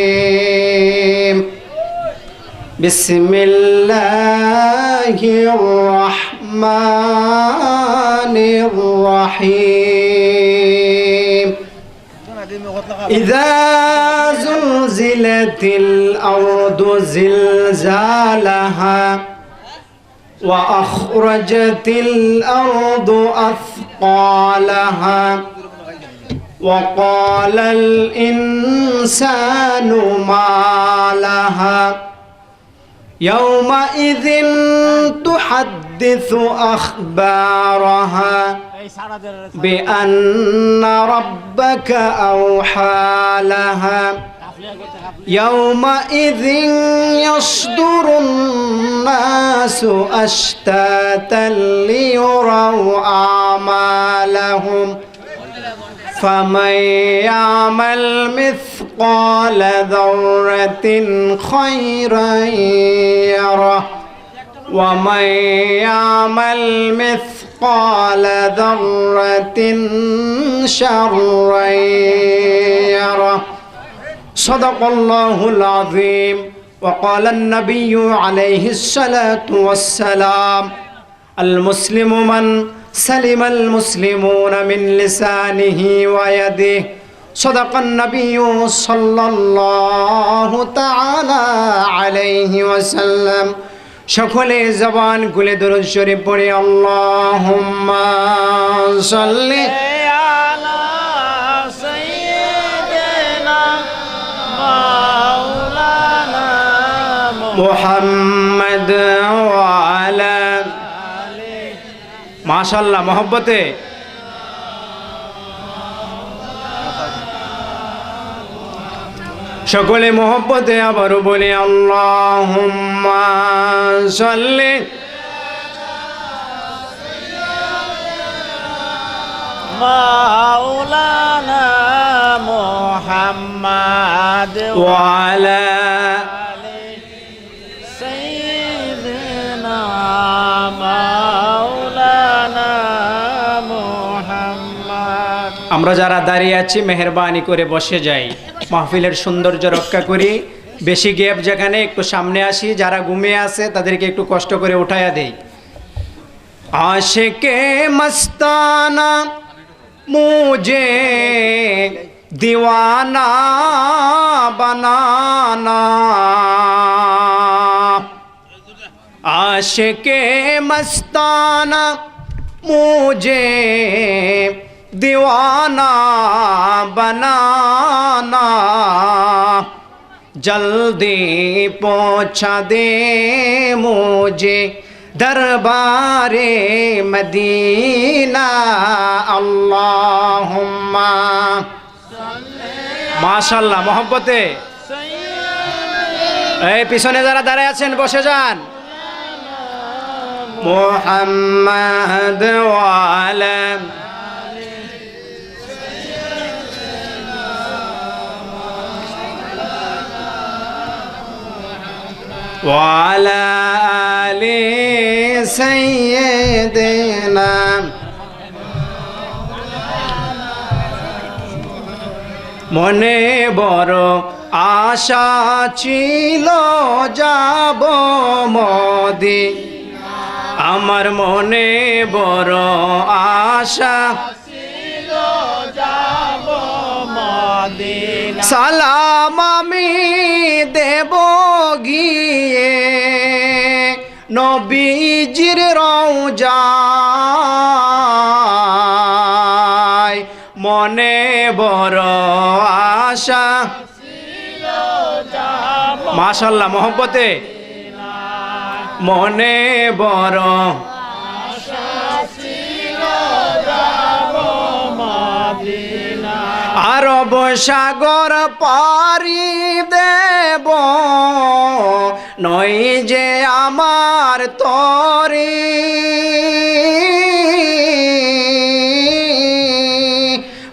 الرجيم بسم الله الرحمن الرحيم إذا زلزلت الأرض زلزالها وأخرجت الأرض أثقالها وقال الإنسان ما لها يومئذ تحدث أخبارها بأن ربك أوحى لها يومئذ يصدر الناس أشتاتا ليروا أعمالهم فمن يعمل مثقال ذرة خيرا يره ومن يعمل مثقال ذرة شرا يره صدق الله العظيم وقال النبي عليه الصلاة والسلام المسلم من سلم المسلمون من لسانه ويده صدق النبي صلى الله تعالى عليه وسلم সকলে জবান খুলে দরুদ শরীফ পড়ি আল্লাহুম্মা সাল্লি আলা সাইয়্যিদিনা মাওলানা মুহাম্মদ ওয়া আলা আলিহি মাশাআল্লাহ মহব্বতে সকলে মোহব্বতে আবারও বলি আল্লাহুম্মা সাল্লি মাওলানা মুহাম্মদ ওয়া আলা সাইয়্যিদিনা মাওলানা মুহাম্মদ। আমরা যারা দাঁড়িয়ে আছি মেহেরবানি করে বসে যাই, মাহফিলের সৌন্দর্য রক্ষা করি। বেশি গ্যাপ যেখানে একটু সামনে আসি, যারা ঘুমিয়ে আছে তাদেরকে একটু কষ্ট করে উঠাইয়া দেই। আশিকে মস্তানা মুঝে দিওয়ানা বানানা, আশিকে মস্তানা মুঝে दीवाना बनाना, जल्दी पहुँचा दे मुझे दरबारे मदीना। अल्लाहुम्मा माशाल्लाह मोहब्बते এই পিছনে যারা দাঁড়ায় আছেন বসে যান। মুহাম্মদ ওয়া আলা وعلى آل سيدنا মনে বড় আশা ছিল যাব মদিনা, আমার মনে বড় আশা ছিল যাব মদিনা। সালাম আমি দেব গিয়ে নবীজির রওজায়, মনে বড় আশা মাশাআল্লাহ মহব্বতে মনে বড় আরব সাগর পারি দেব নই যে আমার তরি,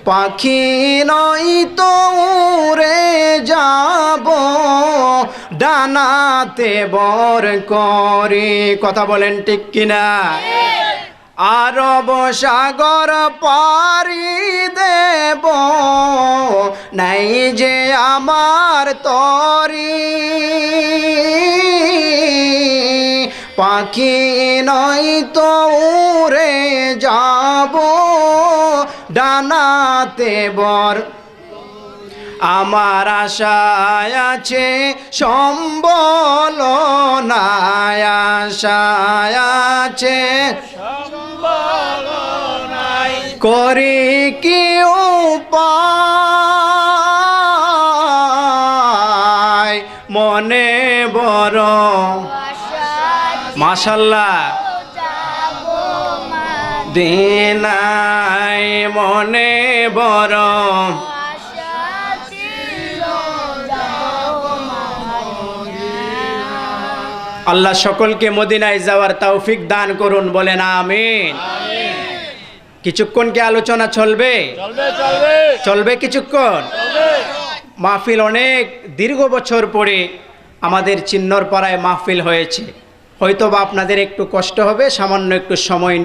পাখি নই তো উড়ে যাব ডানাতে বর করি। কথা বলেন ঠিক কিনা? আরব সাগর পারি দেব নাই যে আমার তরি, পাখি নয় তো উড়ে যাব ডানাতে বর। আমার আশায় আছে সম্বল নাই, আশায় আছে করি কি উপায় মনে বড়। মাশাআল্লাহ দিনাই মনে বড়। আল্লাহ সকলকে মদিনায় যাওয়ার তৌফিক দান করুন, বলেন আমিন। কিছুক্ষণ কি আলোচনা চলবে? চলবে কিছুক্ষণ। মাহফিল অনেক দীর্ঘ বছর পরে আমাদের চিন্নরপাড়ায় মাহফিল হয়েছে। হয়তোবা আপনাদের একটু কষ্ট হবে, সামান্য একটু সময়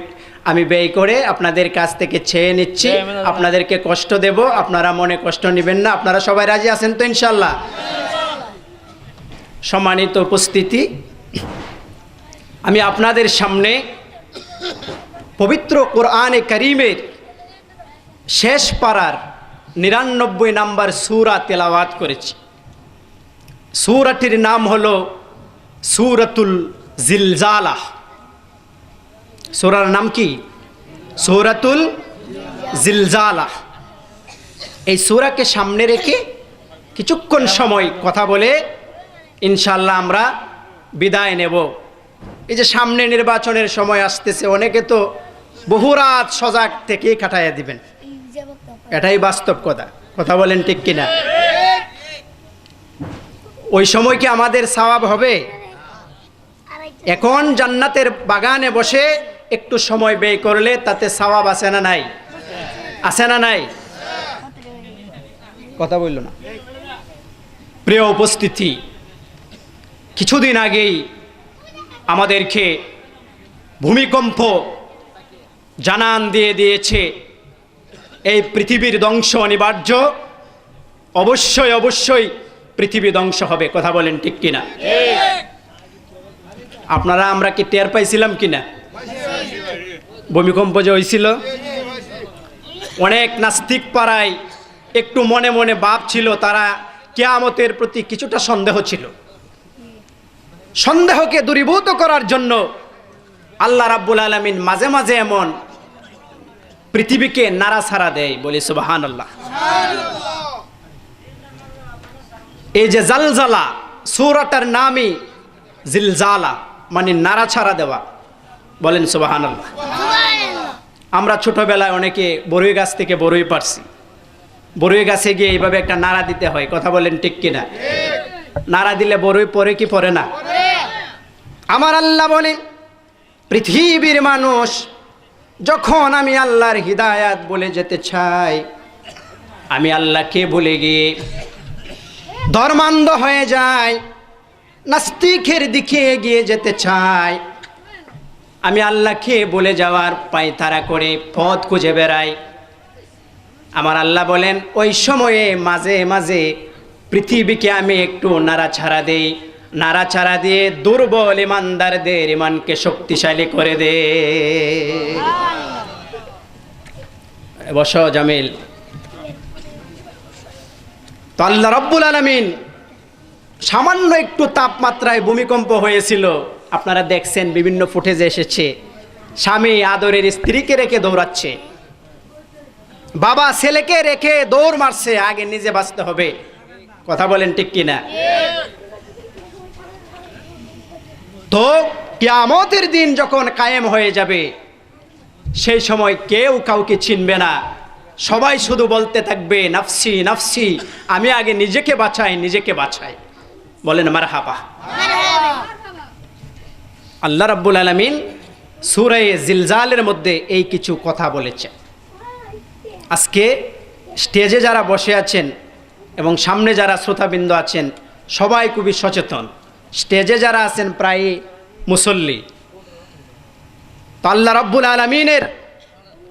আমি ব্যয় করে আপনাদের কাছ থেকে চেয়ে নিচ্ছি। আপনাদেরকে কষ্ট দেব, আপনারা মনে কষ্ট নেবেন না। আপনারা সবাই রাজি আছেন তো ইনশাল্লাহ? সম্মানিত উপস্থিতি, আমি আপনাদের সামনে পবিত্র কোরআনে কারীমের শেষ পারার ৯৯ নম্বর সূরা তেলাওয়াত করেছি। সূরাটির নাম হলো সূরাতুল জিলজালাহ। সূরার নাম কি? সূরাতুল জিলজালাহ। এই সূরাকে সামনে রেখে কিছুক্ষণ সময় কথা বলে ইনশাআল্লাহ আমরা বিদায় নেব। এই যে সামনে নির্বাচনের সময় আসতেছে, অনেকে তো বহু রাত সজাগ থেকেই কাটাইয়া দিবেন, এটাই বাস্তব কথা। কথা বলেন ঠিক কিনা? ওই সময় কি আমাদের সওয়াব হবে? এখন জান্নাতের বাগানে বসে একটু সময় ব্যয় করলে তাতে সওয়াব আছে না নাই? আছে না নাই? কথা বলল না। প্রিয় উপস্থিতি, কিছুদিন আগেই আমাদেরকে ভূমিকম্প জানান দিয়ে দিয়েছে এই পৃথিবীর ধ্বংস অনিবার্য। অবশ্যই অবশ্যই পৃথিবী ধ্বংস হবে। কথা বলেন ঠিক কিনা? আপনারা আমরা কি টের পাইছিলাম কিনা ভূমিকম্প যে হয়েছিল? অনেক নাস্তিক পাড়ায় একটু মনে মনে ভাব ছিল, তারা কিয়ামতের প্রতি কিছুটা সন্দেহ ছিল। সন্দেহকে দূরীভূত করার জন্য আল্লাহ রাব্বুল আলামিন মাঝে মাঝে এমন পৃথিবীকে নাড়াছাড়া দেয়। বলি সুবহানাল্লাহ। এই যে জালজালা, সূরাটার নামই জিলজালা, মানে নাড়াছাড়া দেওয়া। বলেন সুবহানাল্লাহ। আমরা ছোটবেলায় অনেকে বড়ই গাছ থেকে বড়ই পারছি। বড়ই গাছে গিয়ে এইভাবে একটা নাড়া দিতে হয়। কথা বলেন ঠিক কিনা? নাড়া দিলে বড়ই পরে কি পরে না? আমার আল্লাহ বলেন, পৃথিবীর মানুষ যখন আমি আল্লাহর হিদায়াত বলে যেতে চাই, আমি আল্লাহকে ভুলে গিয়ে ধর্মান্ধ হয়ে যায়, নাস্তিকের দিকে এগিয়ে যেতে চাই, আমি আল্লাহকে বলে যাওয়ার পায়তারা করে পথ খুঁজে বেড়াই। আমার আল্লাহ বলেন, ওই সময়ে মাঝে মাঝে পৃথিবীকে আমি একটু নাড়াছাড়া দেই। নাড়াছাড়া দিয়ে দুর্বল ইমানদারদের ইমানকে শক্তিশালী করে দে। বসো জামিল। তো আল্লাহ রাব্বুল আলামিন সামান্য একটু তাপমাত্রায় ভূমিকম্প হয়েছিল, আপনারা দেখছেন বিভিন্ন ফুটেজে এসেছে। স্বামী আদরের স্ত্রীকে রেখে দৌড়াচ্ছে, বাবা ছেলেকে রেখে দৌড় মারছে, আগে নিজে বাঁচতে হবে। কথা বলেন ঠিক কিনা? তো কিয়ামতের দিন যখন কায়েম হয়ে যাবে, সেই সময় কেউ কাউকে চিনবে না। সবাই শুধু বলতে থাকবে নাফসি নাফসি, আমি আগে নিজেকে বাঁচাই, নিজেকে বাঁচাই। বলেন মারহাবা। আল্লাহ রাব্বুল আলামিন সূরা জিলজালের মধ্যে এই কিছু কথা বলেছে। আজকে স্টেজে যারা বসে আছেন এবং সামনে যারা শ্রোতাবৃন্দ আছেন, সবাই খুবই সচেতন। স্টেজে যারা আছেন প্রায় মুসল্লি। তো আল্লাহ রাব্বুল আলামিনের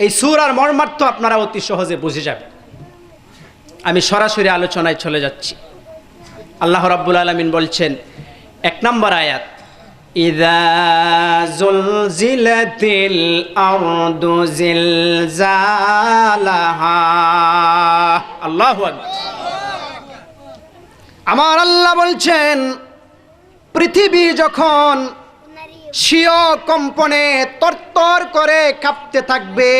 এই সূরার মর্মার্থ আপনারা অতি সহজে বুঝে যাবেন। আমি সরাসরি আলোচনায় চলে যাচ্ছি। আল্লাহ রাব্বুল আলামিন বলছেন 1 নম্বর আয়াত, ইযা যুলজিলাতিল আরদু জিলজালাহা। আল্লাহু আকবার। আমার আল্লাহ বলছেন পৃথিবী যখন স্বীয় কম্পনে তরতর করে কাঁপতে থাকবে,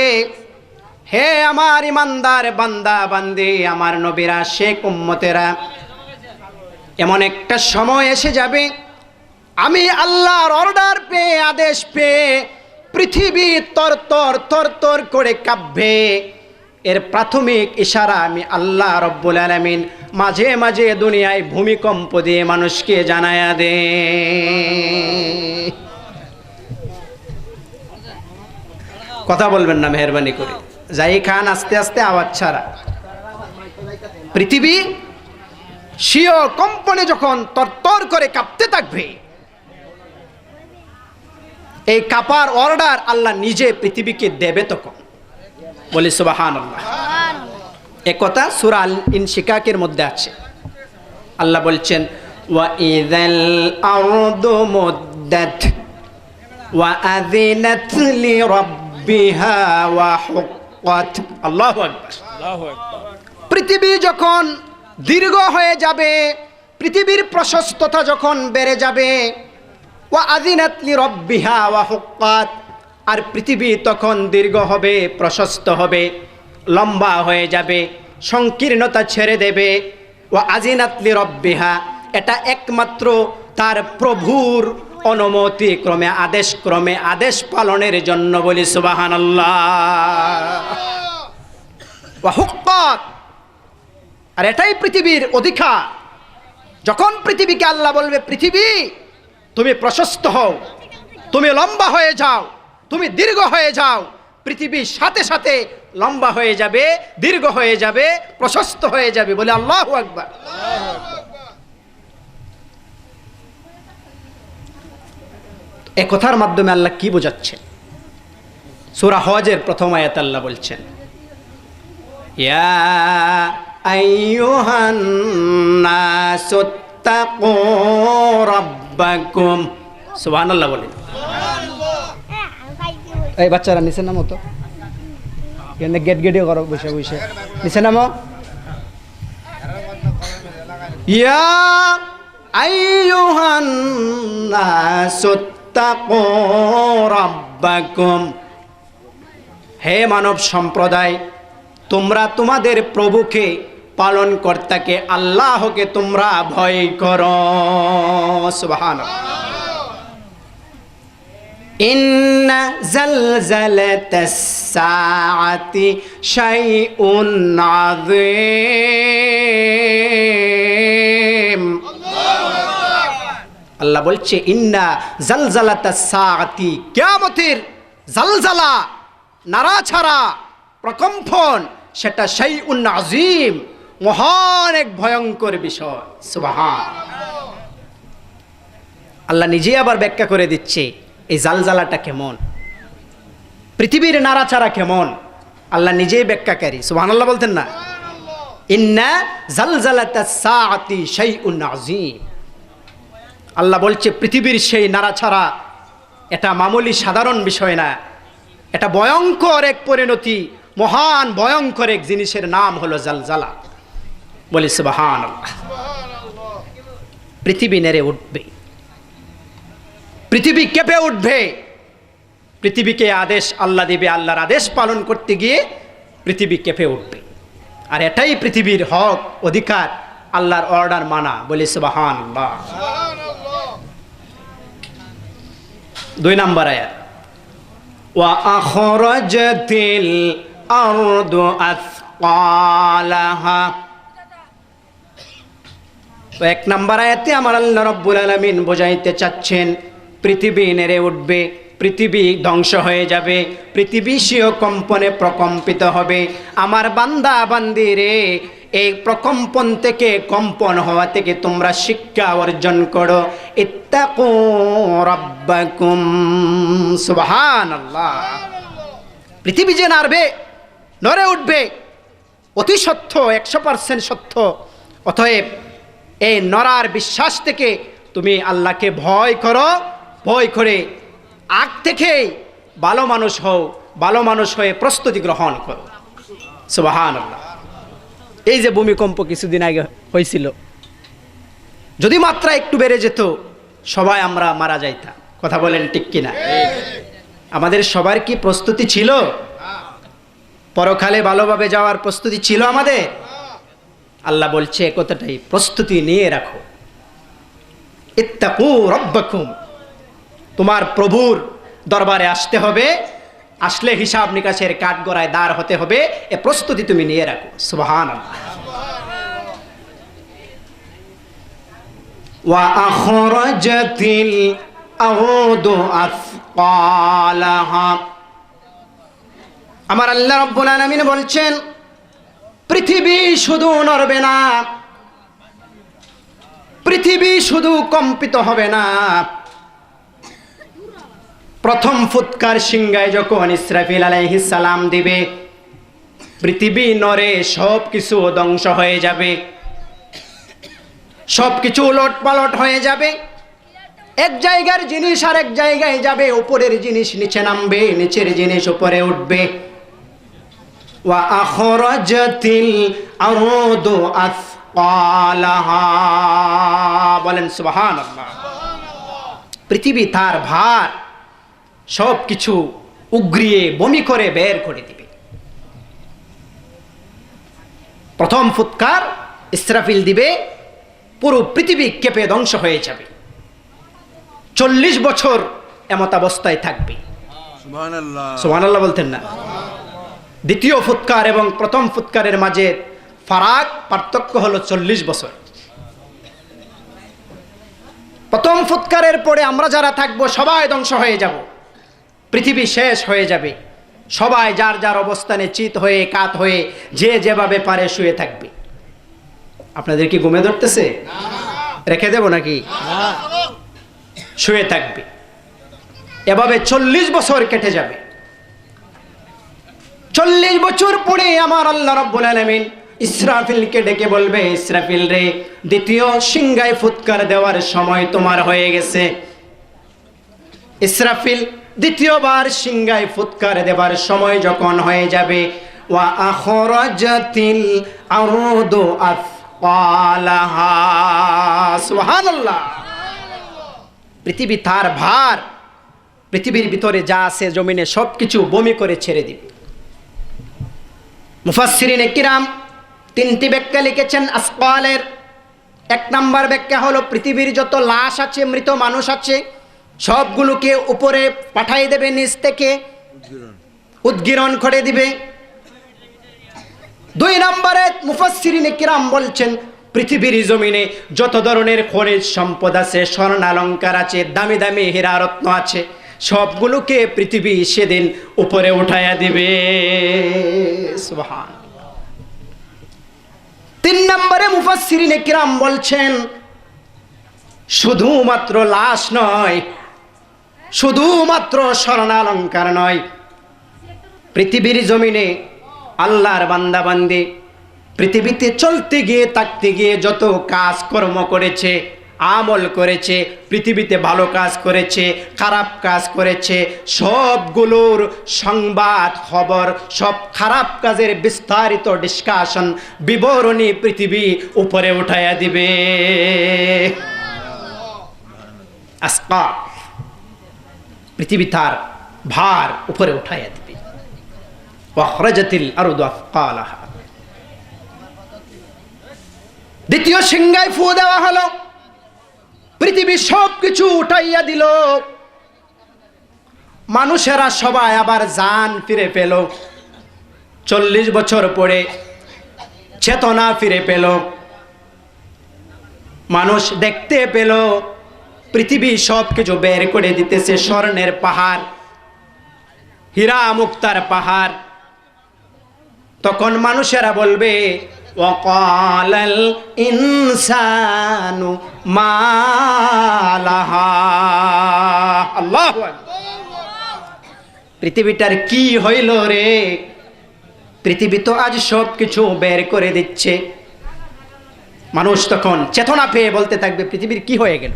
হে আমার ইমানদার বান্দা বান্দি, আমার নবীরা, শেখ উম্মতেরা, এমন একটা সময় এসে যাবে আমি আল্লাহর অর্ডার পেয়ে, আদেশ পেয়ে পৃথিবী তরতর তরতর করে কাঁপবে। এর প্রাথমিক ইশারা আমি আল্লাহ রব্বুল আলামিন মাঝে মাঝে দুনিয়ায় ভূমিকম্প দিয়ে মানুষকে জানায়া দে। কথা বলবেন না মেহরবানি করে, যাই খান আস্তে আস্তে আওয়াজ ছাড়া। পৃথিবী স্বীয় কম্পনে যখন তরতর করে কাঁপতে থাকবে, এই কাঁপার অর্ডার আল্লাহ নিজে পৃথিবীকে দেবে তখন। বলি সুবহানাল্লাহ। এ কথা সূরা আল ইনশিকাকের মধ্যে আছে। আল্লাহ বলছেন ওয়া ইযাল আরদু মুদ্দাত ওয়া আযিনাত লিরাব্বিহা ওয়া হুক্কাত। আল্লাহু আকবার। পৃথিবী যখন দীর্ঘ হয়ে যাবে, পৃথিবীর প্রশস্ততা যখন বেড়ে যাবে, ওয়া আযিনাত লিরাব্বিহা ওয়া হুক্কাত, আর পৃথিবী তখন দীর্ঘ হবে, প্রশস্ত হবে, লম্বা হয়ে যাবে, সংকীর্ণতা ছেড়ে দেবে। ওয়া আযিনাত লিরাব্বিহা, এটা একমাত্র তার প্রভুর অনুমতি ক্রমে, আদেশ ক্রমে, আদেশ পালনের জন্য। বলি সুবহানাল্লাহ। ওয়া হুক্কাত, আর এটাই পৃথিবীর অধিকার। যখন পৃথিবীকে আল্লাহ বলবে পৃথিবী তুমি প্রশস্ত হও, তুমি লম্বা হয়ে যাও, তুমি দীর্ঘ হয়ে যাও, পৃথিবী সাথে সাথে লম্বা হয়ে যাবে, দীর্ঘ হয়ে যাবে, প্রশস্ত হয়ে যাবে। বলে আল্লাহু আকবার। এই কথার মাধ্যমে আল্লাহ কি বোঝাচ্ছে? সূরা হজের প্রথম আয়াতে আল্লাহ বলছেন ইয়া আইয়ুহান নাসুত্তাকু রাব্বাকুম। সুবহানাল্লাহ বলেন। এই বাচ্চারা নিচে নামো তো, এখানে গেট গেটিও করো, বসে বসে নিচে নামো। ইয়া আইয়ুহান নাসুত্তাকু রাব্বাকুম, হে মানব সম্প্রদায়, তোমরা তোমাদের প্রভুকে, পালনকর্তাকে, আল্লাহকে তোমরা ভয় করো। সুবহানাল্লাহ। ইন্না জালজালাতাস সাআতি শাইউন আযীম। আল্লাহ বলছে ইন্না জালজালাতাস সাআতি, কিয়ামতের জালজালা, নাড়াছাড়া, প্রকম্পন, সেটা শাইউন আযীম, মহান এক ভয়ঙ্কর বিষয়। সুবহানাল্লাহ। আল্লাহ নিজে আবার ব্যাখ্যা করে দিচ্ছে এই জালজালাটা কেমন, পৃথিবীর নাড়াচাড়া কেমন, আল্লাহ নিজেই ব্যাখ্যাকারী। সুবহানাল্লাহ বলতেন না? ইন্না জালজালাতাস সাআতি শাইউন আযীম। আল্লাহ বলছে পৃথিবীর সেই নাড়াচাড়া এটা মামুলি সাধারণ বিষয় না, এটা ভয়ঙ্কর এক পরিণতি, মহান ভয়ঙ্কর এক জিনিসের নাম হলো জালজালা। বলি সুবহানাল্লাহ। পৃথিবী নেড়ে উঠবে, পৃথিবী কেঁপে উঠবে, পৃথিবীকে আদেশ আল্লাহ দিবে, আল্লাহর আদেশ পালন করতে গিয়ে পৃথিবী কেঁপে উঠবে। আর এটাই পৃথিবীর হক, অধিকার, আল্লাহর অর্ডার মানা। বলি সুবহানাল্লাহ। 2 নম্বর আয়াত, ওয়া আখরাজাতিল আরদু আথকালাহা। 1 নম্বর আয়াতে আমার আল্লাহ রাব্বুল আলামিন বোঝাইতে চাচ্ছেন পৃথিবী নেড়ে উঠবে, পৃথিবী ধ্বংস হয়ে যাবে, পৃথিবী স্বীয় কম্পনে প্রকম্পিত হবে। আমার বান্দা বান্দি রে, এই প্রকম্পন থেকে, কম্পন হওয়া থেকে তোমরা শিক্ষা অর্জন করো। ইত্তাকু রাব্বাকুম। সুবহানাল্লাহ। পৃথিবী যে নাড়বে, নড়ে উঠবে, অতি সত্য, 100% সত্য। অতএব এই নরার বিশ্বাস থেকে তুমি আল্লাহকে ভয় করো, ভয় করে আগ থেকেই ভালো মানুষ হও, ভালো মানুষ হয়ে প্রস্তুতি গ্রহণ করো। সুবহানাল্লাহ। এই যে ভূমিকম্প কিছুদিন আগে হয়েছিল, যদি মাত্রা একটু বেড়ে যেত সবাই আমরা মারা যাইতাম। কথা বলেন ঠিক কিনা? আমাদের সবার কি প্রস্তুতি ছিল? পরকালে ভালোভাবে যাওয়ার প্রস্তুতি ছিল আমাদের? আল্লাহ বলছে কথাটাই, প্রস্তুতি নিয়ে রাখো। ইত্তাকু রাব্বাকুম, তোমার প্রভুর দরবারে আসতে হবে, আসলে হিসাব নিকাশের কাঠগড়ায় দাঁড় হতে হবে, এ প্রস্তুতি তুমি নিয়ে রাখো। সুবহানাল্লাহ। ওয়া আখরাজাতিল আরদু আথকালাহা, আমার আল্লাহ রাব্বুল আলামিন বলছেন পৃথিবী শুধু নড়বে না, পৃথিবী শুধু কম্পিত হবে না, প্রথম ফুৎকার সিংহায় যখন ইসরাফিল আলাইহিস সালাম দিবে, পৃথিবী নড়ে, সব কিছু ধ্বংস হয়ে যাবে, সব কিছু উলট পালট হয়ে যাবে। এক জায়গার জিনিস আর এক জায়গায় যাবে, উপরের জিনিস নিচে নামবে, নিচের জিনিস উপরে উঠবে। ওয়া আখরাজাতিল আরদু আথকালাহা, বলেন সুবহানাল্লাহ। পৃথিবী তার ভার সব কিছু উগরিয়ে বমি করে বের করে দিবে। প্রথম ফুৎকার ইসরাফিল দিবে, পুরো পৃথিবী কেঁপে ধ্বংস হয়ে যাবে। 40 বছর এমত অবস্থায় থাকবে। সুবহানাল্লাহ, সুবহানাল্লাহ বলতেন না? দ্বিতীয় ফুৎকার এবং প্রথম ফুৎকারের মাঝে পার্থক্য হলো 40 বছর। প্রথম ফুৎকারের পরে আমরা যারা থাকবো সবাই ধ্বংস হয়ে যাব, পৃথিবী শেষ হয়ে যাবে, সবাই যার যার অবস্থানে চিত হয়ে কাত হয়ে যে যেভাবে পারে শুয়ে থাকবে। আপনাদের কি ঘুমে ধরতেছে? রেখে দেব নাকি? শুয়ে থাকবে। এভাবে 40 বছর কেটে যাবে। 40 বছর পরে আমার আল্লাহ রাব্বুল আলামিন ইসরাফিলকে ডেকে বলবে, ইসরাফিল রে, দ্বিতীয় সিংহায় ফুৎকার দেওয়ার সময় তোমার হয়ে গেছে। ইসরাফিল দ্বিতীয়বার সিংহায় ফুৎকার দেওয়ার সময় যখন হয়ে যাবে, ওয়া আখরাজাতিল আরদু আথকালাহা, সুবহানাল্লাহ। পৃথিবী তার ভার, পৃথিবীর ভিতরে যা আছে জমিনে সবকিছু বমি করে ছেড়ে দিবে। মুফাসসিরিনে কিরাম 3টি ব্যাখ্যা লিখেছেন আসকালের। 1 নম্বর ব্যাখ্যা হলো পৃথিবীর যত লাশ আছে, মৃত মানুষ আছে, সবগুলোকে উপরে পাঠাই দেবে, নিচ থেকে উদ্গীরণ করে দিবে। 2 নম্বরে মুফাসসিরিনে কিরাম বলছেন পৃথিবীর জমিনে যত ধরনের খনিজ সম্পদ আছে, স্বর্ণালঙ্কার আছে, দামি দামি হীরা রত্ন আছে, সবগুলোকে পৃথিবী সেদিন উপরে উঠাইয়া দিবে। সুবহানাল্লাহ। 3 নম্বরে মুফাসসিরিনে কিরাম বলছেন শুধুমাত্র লাশ নয়, শুধুমাত্র স্বর্ণালঙ্কার নয়, পৃথিবীর জমিনে আল্লাহর বান্দা বান্দি পৃথিবীতে চলতে গিয়ে থাকতে গিয়ে যত কাজ কর্ম করেছে, আমল করেছে, পৃথিবীতে ভালো কাজ করেছে, খারাপ কাজ করেছে, সবগুলোর সংবাদ খবর, সব খারাপ কাজের বিস্তারিত ডিসকাশন, বিবরণী পৃথিবী উপরে উঠাইয়া দিবে। আসকা, পৃথিবী তার ভার উপরে উঠাইয়া দিবে। ওয়া আখরাজাতিল আরদু আথকালাহা, দ্বিতীয় সিংহায় ফু দেওয়া হলো, পৃথিবী সবকিছু উঠাইয়া দিল, মানুষেরা সবাই আবার জান ফিরে পেল। 40 বছর পরে চেতনা ফিরে পেল, মানুষ দেখতে পেল পৃথিবী সবকিছু বের করে দিতেছে, স্বর্ণের পাহাড়, হীরা মুক্তার পাহাড়। তখন মানুষেরা বলবে, ওয়াকালাল ইনসানু মা লাহা, আল্লাহু আকবার, পৃথিবীটার কি হইল রে? পৃথিবী তো আজ সব কিছু বের করে দিচ্ছে। মানুষ তখন চেতনা পেয়ে বলতে থাকবে পৃথিবীর কি হয়ে গেল,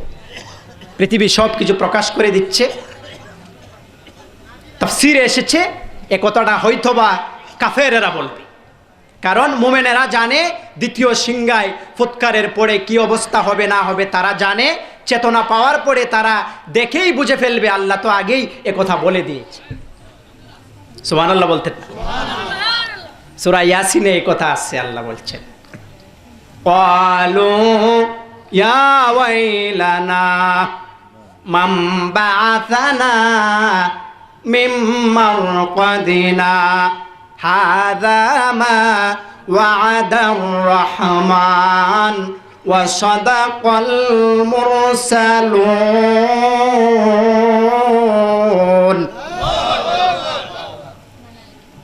পৃথিবী সব কিছু প্রকাশ করে দিচ্ছে। তাফসীরে এসেছে এ কথাটা হয়তোবা কাফেরেরা বলবে, কারণ মুমিনেরা জানে দ্বিতীয় সিংহায় ফুৎকারের পরে কি অবস্থা হবে না হবে তারা জানে। চেতনা পাওয়ার পরে তারা দেখেই বুঝে ফেলবে আল্লাহ তো আগেই এ কথা বলে দিয়েছে। সুবহানাল্লাহ বলতেন না? সূরা ইয়াসিনে এই কথা আছে, আল্লাহ বলছেন ক্বালু ইয়া ওয়াইলানা মান বা'আসানা মিন মারকাদিনা হাযা মা ওয়া'দার রাহমান ওয়া সাদাকাল মুরসালুন।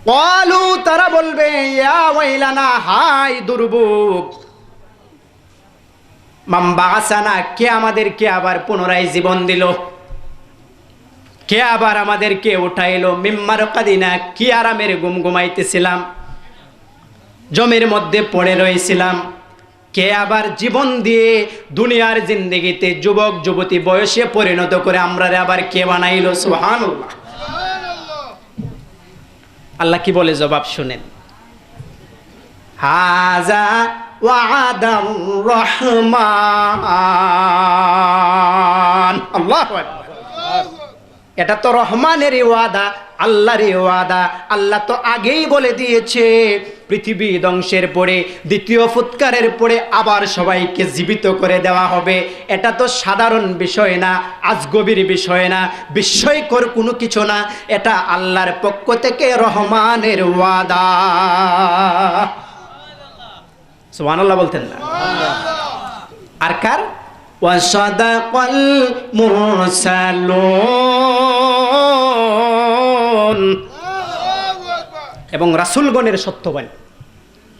ক্বালু তারা বলবে ইয়া ওয়াইলানা হায় দুর্ভোগ, মান বা'আসানা কে আমাদেরকে আবার পুনরায় জীবন দিল, কে আবার আমাদেরকে উঠাইলো, মিন মারকাদিনা কি আরামের ঘুম ঘুমাইতেছিলাম, জমির মধ্যে পড়ে রয়েছিলাম, কে আবার জীবন দিয়ে দুনিয়ার জিন্দেগিতে যুবক যুবতী বয়সে পরিণত করে আমরারে আবার কে বানাইলো। সুবহানাল্লাহ। আল্লাহ কি বলে জবাব শুনেন, হাযা ওয়া'দার রহমান। আল্লাহু আকবার। এটা তো রহমানেরই ওয়াদা, আল্লাহরই ওয়াদা। আল্লাহ তো আগেই বলে দিয়েছে পৃথিবী ধ্বংসের পরে দ্বিতীয় ফুৎকারের পরে আবার সবাইকে জীবিত করে দেওয়া হবে। এটা তো সাধারণ বিষয় না, আজগবীর বিষয় না, বিস্ময়কর কোনো কিছু না, এটা আল্লাহর পক্ষ থেকে রহমানের ওয়াদা। সুবহানাল্লাহ বলতেন না? আর কার? ওয়া সাদাকাল মুরসালুন, এবং রাসূলগণের সত্যবাণী।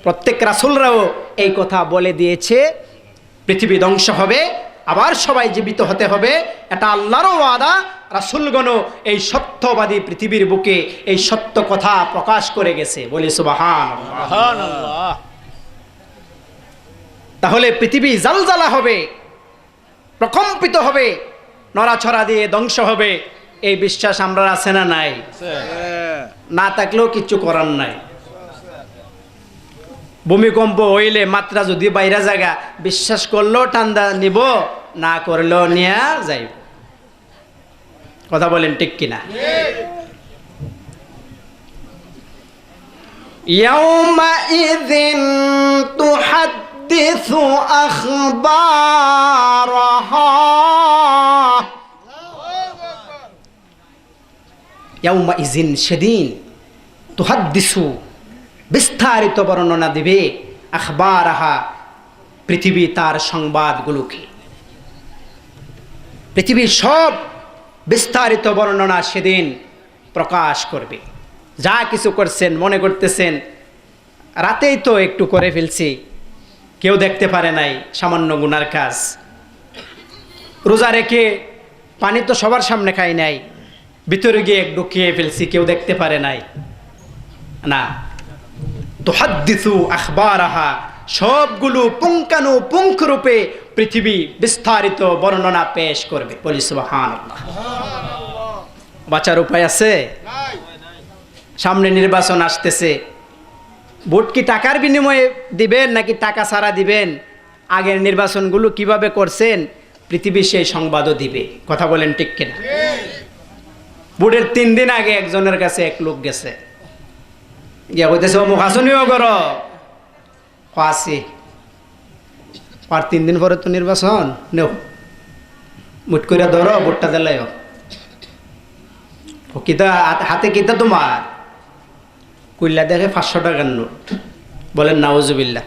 প্রত্যেক রাসূলরাও এই কথা বলে দিয়েছে পৃথিবী ধ্বংস হবে, আবার সবাই জীবিত হতে হবে। এটা আল্লাহরও ওয়াদা, রাসূলগণও এই সত্যবাদী পৃথিবীর বুকে এই সত্য কথা প্রকাশ করে গেছে। বলি সুবহানাল্লাহ। তাহলে পৃথিবী জালজালা হবে, প্রকম্পিত হবে, নড়াছড়া দিয়ে ধ্বংস হবে, এই বিশ্বাস আমরা আছে না নাই? না থাকলেও কিছু করার নাই। ভূমিকম্প হইলে মাত্রা যদি বাইরে জায়গা বিশ্বাস করলেও ঠান্ডা নিব, না করলেও নিয়ে যাইব। কথা বলেন ঠিক কিনা? ইয়াউমা ইযিন তুহাদ্দিসু আখবারাহা, ইয়াউমা ইযিন সেদিন, তুহাদ্দিসু বিস্তারিত বর্ণনা দিবে, আখবারাহা পৃথিবী তার সংবাদগুলোকে। পৃথিবীর সব বিস্তারিত বর্ণনা সেদিন প্রকাশ করবে। যা কিছু করছেন, মনে করতেছেন রাতেই তো একটু করে ফেলছি, কেউ দেখতে পারে নাই, সামান্য গুনার কাজ। রোজা রেখে পানি তো সবার সামনে খাই নাই, ভিতরে গিয়ে একটু খেয়ে ফেলছি, কেউ দেখতে পারে নাই। না, তুহাদ্দিসু আখবারাহা সবগুলো পুঙ্খানুপুঙ্খ রূপে পৃথিবী বিস্তারিত বর্ণনা পেশ করবে। বলি সুবহানাল্লাহ। বাঁচার উপায় আছে? সামনে নির্বাচন আসতেছে, ভোট কি টাকার বিনিময়ে দিবেন নাকি টাকা ছাড়া দিবেন? আগের নির্বাচনগুলো কিভাবে করছেন পৃথিবী সেই সংবাদও দিবে। কথা বলেন ঠিক কিনা? ভোটের 3 দিন আগে একজনের কাছে এক লোক গেছে, গিয়া কইতেছে অমুক আসনিও করো আসি, আর 3 দিন পরে তো নির্বাচন, নেও মুট করে ধরো, ভোটটা দিলাই কিতা হাতে, কিতা তোমার? কইলা দেখে 500 টাকার নোট। বলেন নাউজুবিল্লাহ।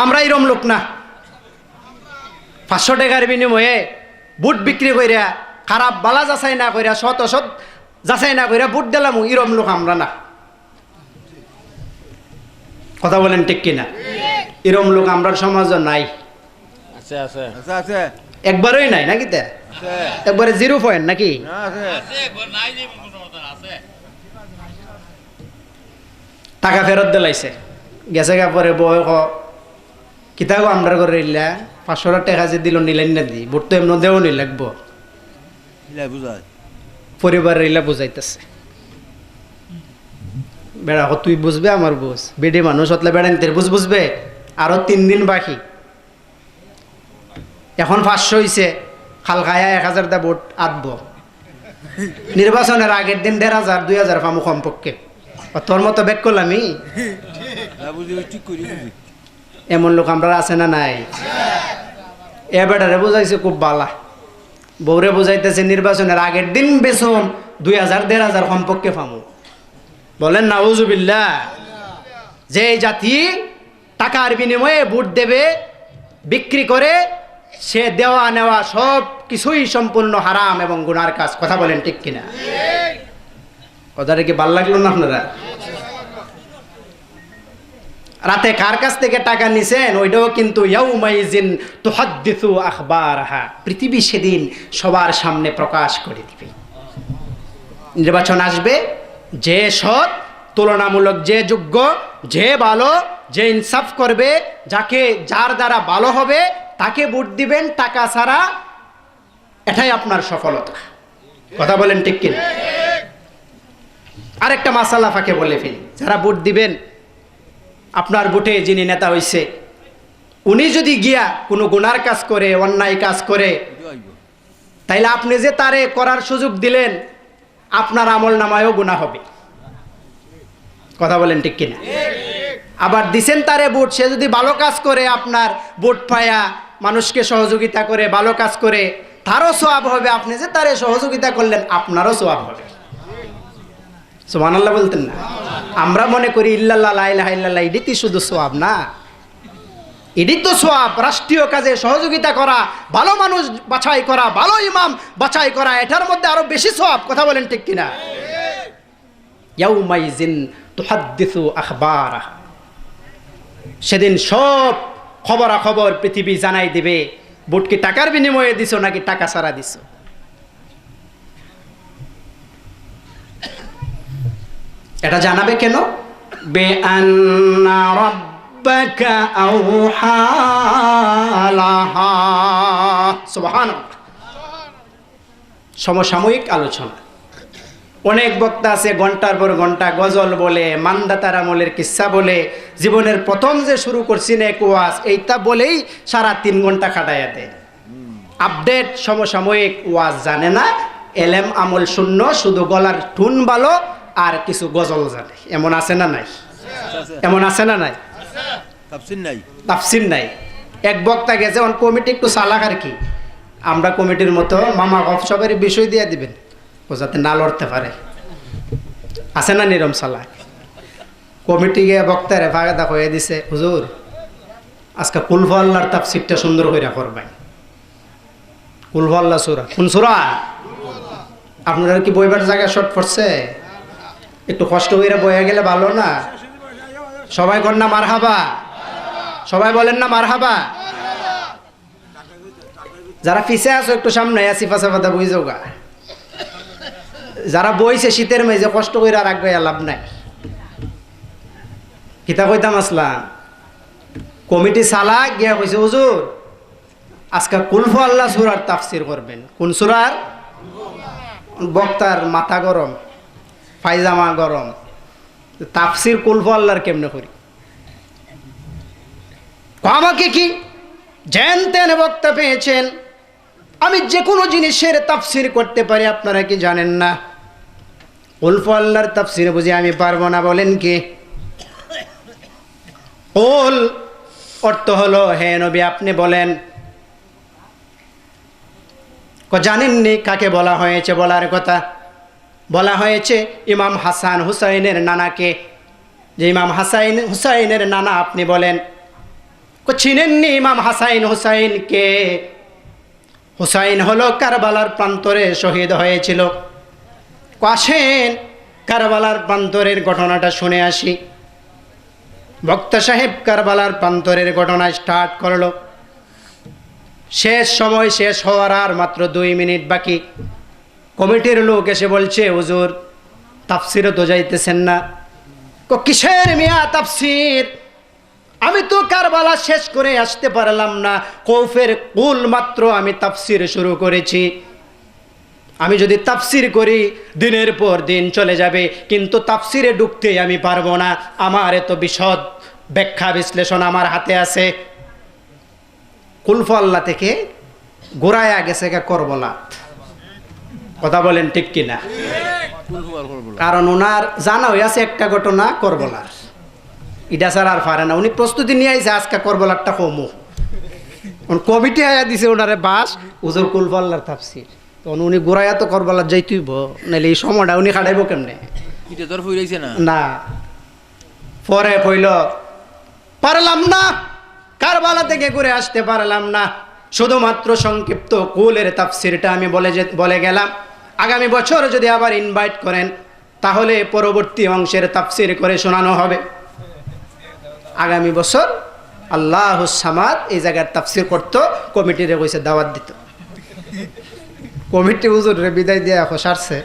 আমরা এরম লোক না, 500 টাকার বিনিময়ে বুট বিক্রি কইরা, খারাপ বালা যাচাই না কইরা, সৎ অসৎ যাচাই না কইরা বুট দিলাম, এরম লোক আমরা না। কথা বলেন ঠিক কিনা? এরম লোক আমরা সমাজে নাই। আছে আছে আছে একবারই নাই নাকি? তে একবারে 0 পয়েন্ট নাকি? টাকা ফেরত দিলাইছে গেছে গা পরে বয় কিতাগো আমরা করে ইল্লা 500 টাকা যে দিল নিলেন না দি ভোট তো এমন দেও নি লাগবো পরিবারের ইলা বুঝাইতেছে বেড়া তুই বুঝবে আমার বুঝ বেডে মানুষ হতলে বেড়া নিতে বুঝবে আরো 3 দিন বাকি এখন 500 হইছে খালখায়া 1000 দা ভোট আদব নির্বাচনের আগের দিন 1500 2000 পামু কমপক্ষে তোর মতো ব্যাক করলামই এমন লোক আমরা আছে না নাই এ বেটারে বুঝাইছে খুব বালা বউরে বুঝাইতেছে নির্বাচনের আগের দিন বেসন 2000 1500 কমপক্ষে পামু বলেন নাউজুবিল্লাহ যে জাতি টাকার বিনিময়ে ভোট দেবে বিক্রি করে সে দেওয়া নেওয়া সব কিছুই সম্পূর্ণ হারাম এবং গুনার কাজ কথা বলেন ঠিক কিনা কথাটা কি ভালো লাগলো না আপনারা রাতে কার কাছ থেকে টাকা নিছেন ওইটাও কিন্তু ইয়াউমাইজিন তুহাদ্দিসু আখবারহা পৃথিবী সেদিন সবার সামনে প্রকাশ করে দিবে নির্বাচন আসবে যে সৎ তুলনামূলক যে যোগ্য যে ভালো যে ইনসাফ করবে যাকে যার দ্বারা ভালো হবে তাকে ভোট দিবেন টাকা ছাড়া এটাই আপনার সফলতা কথা বলেন ঠিক কিনা আরেকটা মাসালা ফাঁকে বলে ফেলি যারা ভোট দিবেন আপনার ভোটে যিনি নেতা হইছে উনি যদি গিয়া কোনো গুনার কাজ করে অন্যায় কাজ করে তাইলে আপনি যে তারে করার সুযোগ দিলেন আপনার আমল নামায়ও গুনাহ হবে কথা বলেন ঠিক কিনা আবার দিছেন তারে ভোট সে যদি ভালো কাজ করে আপনার ভোট পায়া মানুষকে সহযোগিতা করে ভালো কাজ করে তারও সওয়াব হবে আপনি যে তারে সহযোগিতা করলেন আপনারও সওয়াব হবে সুবহানাল্লাহ বলতেন না আমরা মনে করি ইল্লাল্লাহ লা ইলাহা ইল্লাল্লাহ এটাই শুধু সওয়াব না এটাই তো সওয়াব রাষ্ট্রীয় কাজে সহযোগিতা করা ভালো মানুষ বাছাই করা ভালো ইমাম বাছাই করা এটার মধ্যে আরো বেশি সওয়াব কথা বলেন ঠিক কিনা ইয়াউমাইজিন তুহাদ্দিসু আখবারহা সেদিন সব খবরাখবর পৃথিবী জানাই দিবে ভোট কি টাকার বিনিময়ে দিছো নাকি টাকা ছাড়া দিছো এটা জানাবে কেন বিআন্না রাব্বাকা আওহা লাহা সুবহানাল্লাহ সমসাময়িক আলোচনা অনেক বক্তা আছে ঘন্টার পর ঘন্টা গজল বলে মান্দাতার আমলের কিস্সা বলে জীবনের প্রথম যে শুরু করছি না এক ওয়াজ এইটা বলেই সারা 3 ঘন্টা কাটাইয়া দেয় আপডেট সমসাময়িক ওয়াজ জানে না এলেম আমল শূন্য শুধু গলার টুন ভালো আর কিছু গজল জানে এমন আছে না নাই এমন আছে না নাই তাফসীর নাই এক বক্তা গেছে অন কমিটি একটু চালাক আর কি আমরা কমিটির মতো মামা গফ সবের বিষয় দিয়ে দিবেন ও যাতে না লড়তে পারে আছে না নিরম চালাক কমিটি গিয়ে বক্তারে ফায়দা হয়ে দিছে হুজুর আজকে কুলহু আল্লাহর তাফসীরটা সুন্দর কইরা করবেন কুলহু আল্লাহ সূরা কোন সূরা আপনারা কি বইবার জায়গা শর্ট পড়ছে একটু কষ্ট কইরা বইয়া গেলে ভালো না সবাই কর না মারহাবা সবাই বলেন না মারহাবা যারা পিছে আছো একটু সামনে আসিফা সাফাদা বই যাওগা যারা বইছে শীতের মেঝে কষ্ট কইরা রাখবে লাভ নাই কিতা কইতাম আসলাম কমিটি সালা গিয়া কইছে হুজুর আজকে কুলহু আল্লাহ সূরার তাফসীর করবেন কোন সূরার বক্তার মাথা গরম পায়জামা গরম তাফসীর কুলহু আল্লাহর কেমনে করি আমাকে কি জানতেন বক্তা পেয়েছেন আমি যে কোনো জিনিসের তাফসীর করতে পারি আপনারা কি জানেন না কুলহু আল্লাহর তাফসীর বুঝি আমি পারবো না বলেন কি কুল অর্থ হলো হে নবী আপনি বলেন জানেননি কাকে বলা হয়েছে বলার কথা বলা হয়েছে ইমাম হাসান হুসাইনের নানাকে যে ইমাম হাসান হুসাইনের নানা আপনি বলেন চিনেননি ইমাম হাসান হুসাইনকে হুসাইন হলো কারবালার প্রান্তরে শহীদ হয়েছিল আসেন কারবালার প্রান্তরের ঘটনাটা শুনে আসি বক্তা সাহেব কারবালার প্রান্তরের ঘটনা স্টার্ট করলো শেষ সময় শেষ হওয়ার আর মাত্র 2 মিনিট বাকি কমিটির লোক এসে বলছে হুজুর তাফসীরে তো যাইতেছেন না কিসের মিয়া তাফসীর, আমি তো কারবালা শেষ করে আসতে পারলাম না, কৌফের কুল মাত্র আমি তাফসীর শুরু করেছি। আমি যদি তাফসীর করি দিনের পর দিন চলে যাবে, কিন্তু তাফসীরে ঢুকতেই আমি পারবো না। আমার এত বিশদ ব্যাখ্যা বিশ্লেষণ আমার হাতে আছে। কুলফ আল্লাহ থেকে গোড়ায়া গেছে করবলা। কথা বলেন ঠিক কিনা? কারণ ওনার জানা হয়ে আছে একটা ঘটনা করবলার, এটা ছাড়া আর পারে না। উনি প্রস্তুতি নিয়ে আইছে আজকে করবলারটা কমু, কমিটি আয়া দিছে ওনারে বাস হুজুর কুলফ আল্লাহর তাফসীর। তখন উনি গোড়ায়া তো করবলার যাইতেইব, নাহলে এই সময়টা উনি খাটাইব কেমনে? না, পরে কইল পারলাম না, কারবালা থেকে ঘুরে আসতে পারলাম না, শুধুমাত্র সংক্ষিপ্ত কুলের তাফসীরটা আমি বলে গেলাম। আগামী বছর যদি আবার ইনভাইট করেন তাহলে পরবর্তী অংশের তাফসীর করে শোনানো হবে। আগামী বছর আল্লাহুস সামাদ এই জায়গার তাফসীর করত, কমিটিরে কইছে দাওয়াত দিত। কমিটি হুজুরে বিদায় দিয়ে সারছে,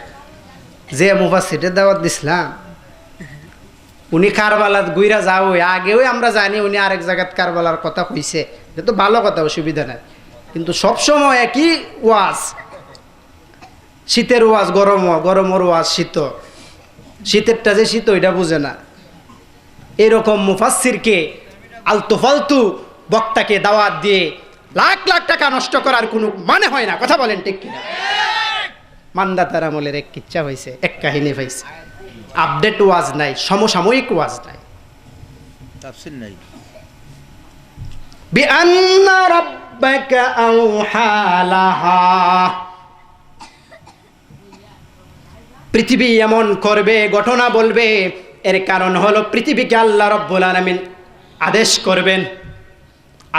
যে মুফাসসিরের দাওয়াত দিছিলাম উনি কারবালাত গুইরা যাও, আগেও আমরা জানি উনি আরেক জায়গাত কারবালার কথা কইছে, এটা তো ভালো কথা, অসুবিধা নাই। কিন্তু সবসময় একই ওয়াজ, শীতের ওয়াজ গরমের ওয়াজ শীত, শীতেরটা যে শীত ওইটা বুঝে না। এরকম মুফাসসিরকে আলতু ফালতু বক্তাকে দাওয়াত দিয়ে লাখ লাখ টাকা নষ্ট করার কোনো মানে হয় না। কথা বলেন ঠিক কিনা? মান্দাতার আমলের এক কিচ্ছা হয়েছে, এক কাহিনী হয়েছে, আপডেট ওয়াজ নাই, সমসাময়িক ওয়াজ নাই, তাফসীর নাই। বিআন্না রাব্বাকা আওহা লাহা, পৃথিবী এমন করবে, ঘটনা বলবে, এর কারণ হলো পৃথিবীকে আল্লাহ রাব্বুল আলামিন আদেশ করবেন।